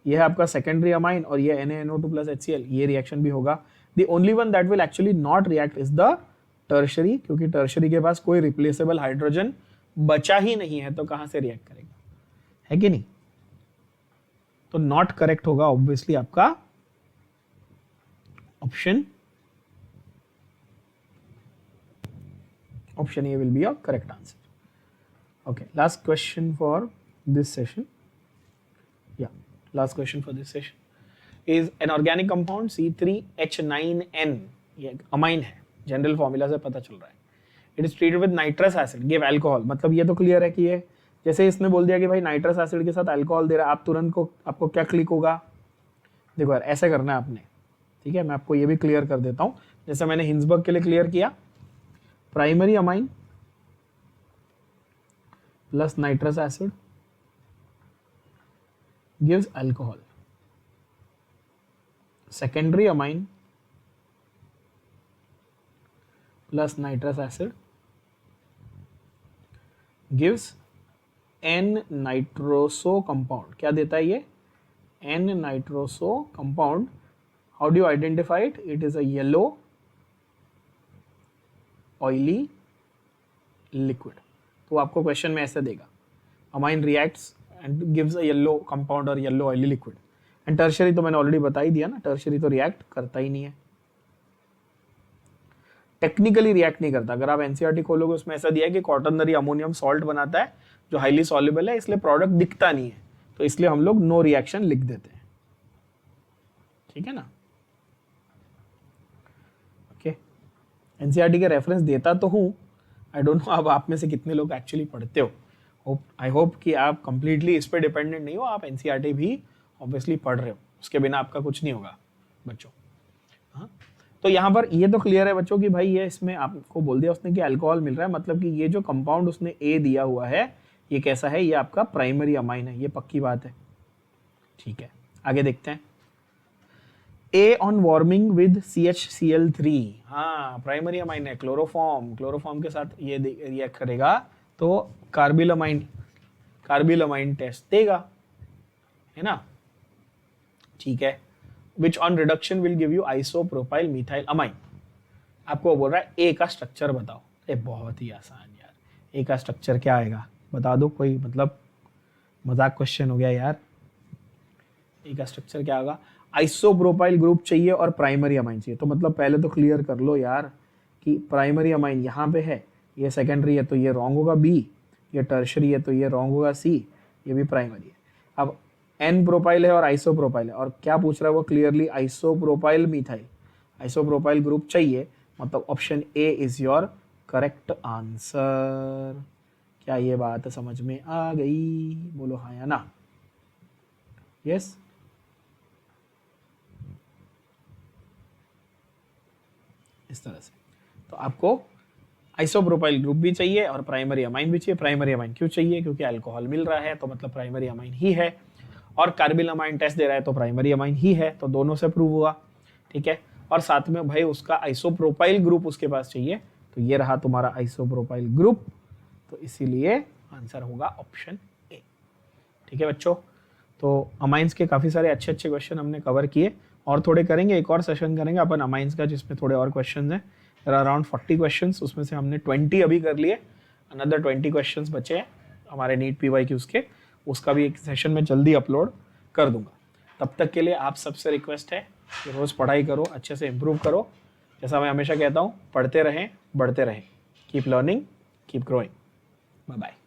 ये है आपका सेकेंडरी अमाइन और ये NaNO2 प्लस HCl, ये रिएक्शन भी होगा। The only one that will actually not react is the tertiary, क्योंकि टर्शरी के पास कोई रिप्लेसेबल हाइड्रोजन बचा ही नहीं है, तो कहां से रिएक्ट करेगा, है कि नहीं। तो नॉट करेक्ट होगा ऑब्वियसली आपका option A will be your correct answer. Okay, last question for this session. Yeah, last question for this session is an organic compound C3H9N, ये अमाइन है, जनरल फॉर्मूला से पता चल रहा है। It is treated with nitrous acid, give alcohol. मतलब ये तो क्लियर है कि ये, जैसे इसने बोल दिया कि भाई नाइट्रस एसिड के साथ अल्कोहल दे रहा है, आप तुरंत को आपको क्या क्लिक होगा, देखो यार ऐसे करना है आपने, ठीक है। मैं आपको ये भी क्लियर कर देता हूँ, जैसे मैंने हिंसबर्ग के लिए क्लियर किया, primary amine plus nitrous acid gives alcohol. Secondary amine plus nitrous acid gives N-nitroso compound. क्या देता है ये? N-nitroso compound. How do you identify it? It is a yellow oily liquid. तो आपको क्वेश्चन में ऐसे देगा, amine reacts and gives a yellow compound और yellow oily liquid. And tertiary तो मैंने ऑलरेडी बता ही दिया ना, टर्शियरी तो रिएक्ट करता ही नहीं है, टेक्निकली रिएक्ट नहीं करता। अगर आप एनसीईआरटी खोलोगे उसमें ऐसा दिया है कि क्वाटरनरी अमोनियम सॉल्ट बनाता है जो हाईली सॉल्युबल है, इसलिए प्रोडक्ट दिखता नहीं है, तो इसलिए हम लोग नो रिएक्शन लिख देते हैं, ठीक है ना। ओके, एनसीईआरटी के रेफरेंस देता तो हूँ, आई डोंट नो अब आप में से कितने लोग एक्चुअली पढ़ते हो। आई होप कि आप कंप्लीटली इस पे डिपेंडेंट नहीं हो, आप एनसीईआरटी भी ऑब्वियसली पढ़ रहे हो, उसके बिना आपका कुछ नहीं होगा बच्चों। हाँ, तो यहाँ पर ये तो क्लियर है बच्चों कि भाई ये इसमें आपको बोल दिया उसने कि अल्कोहल मिल रहा है, मतलब कि ये जो कंपाउंड उसने ए दिया हुआ है ये कैसा है, ये आपका प्राइमरी अमाइन है, ये पक्की बात है, ठीक है। आगे देखते हैं, A on warming with CHCl3, हाँ प्राइमरी अमाइन है, क्लोरोफॉर्म के साथ ये रिएक्ट करेगा तो कार्बिल टेस्ट देगा, है ना, ठीक है। Which on reduction will give you isopropyl methyl amine. आपको बोल रहा है ए का स्ट्रक्चर बताओ, ये बहुत ही आसान यार, ए का स्ट्रक्चर क्या आएगा बता दो, कोई मतलब मजाक क्वेश्चन हो गया यार। ए का स्ट्रक्चर क्या होगा, आइसोप्रोपाइल ग्रुप चाहिए और प्राइमरी अमाइन चाहिए। तो मतलब पहले तो क्लियर कर लो यार कि प्राइमरी अमाइन यहाँ पे है, ये सेकेंडरी है तो ये रॉन्ग होगा बी, ये टर्शरी है तो ये रॉन्ग होगा सी, ये भी प्राइमरी है। अब एन प्रोपाइल है और आइसोप्रोपाइल है, और क्या पूछ रहा है वो clearly isopropyl methyl, isopropyl group चाहिए, मतलब option A is your correct answer. क्या ये बात समझ में आ गई, बोलो हाँ या ना। यस इस तरह से तो आपको आइसोप्रोपाइल ग्रुप भी चाहिए और प्राइमरी अमाइन भी चाहिए। प्राइमरी अमाइन क्यों चाहिए, क्योंकि अल्कोहल मिल रहा है तो मतलब प्राइमरी अमाइन ही है, और कार्बिल अमाइन टेस्ट दे रहा है तो प्राइमरी अमाइन ही है, तो दोनों से प्रूव हुआ। ठीक है, और साथ में भाई उसका आइसोप्रोपाइल ग्रुप उसके पास चाहिए, तो ये रहा तुम्हारा आइसोप्रोपाइल ग्रुप, तो इसीलिए आंसर होगा ऑप्शन ए। ठीक है बच्चों, तो अमाइंस के काफ़ी सारे अच्छे अच्छे क्वेश्चन हमने कवर किए, और थोड़े करेंगे, एक और सेशन करेंगे अपन अमाइंस का जिसमें थोड़े और क्वेश्चन हैं। अराउंड 40 क्वेश्चंस, उसमें से हमने 20 अभी कर लिए, अनदर 20 क्वेश्चंस बचे हैं हमारे नीट PYQs के, उसका भी एक सेशन में जल्दी अपलोड कर दूंगा। तब तक के लिए आप सबसे रिक्वेस्ट है कि रोज़ पढ़ाई करो, अच्छे से इम्प्रूव करो, जैसा मैं हमेशा कहता हूँ, पढ़ते रहें, बढ़ते रहें। Keep learning, keep growing. Bye bye.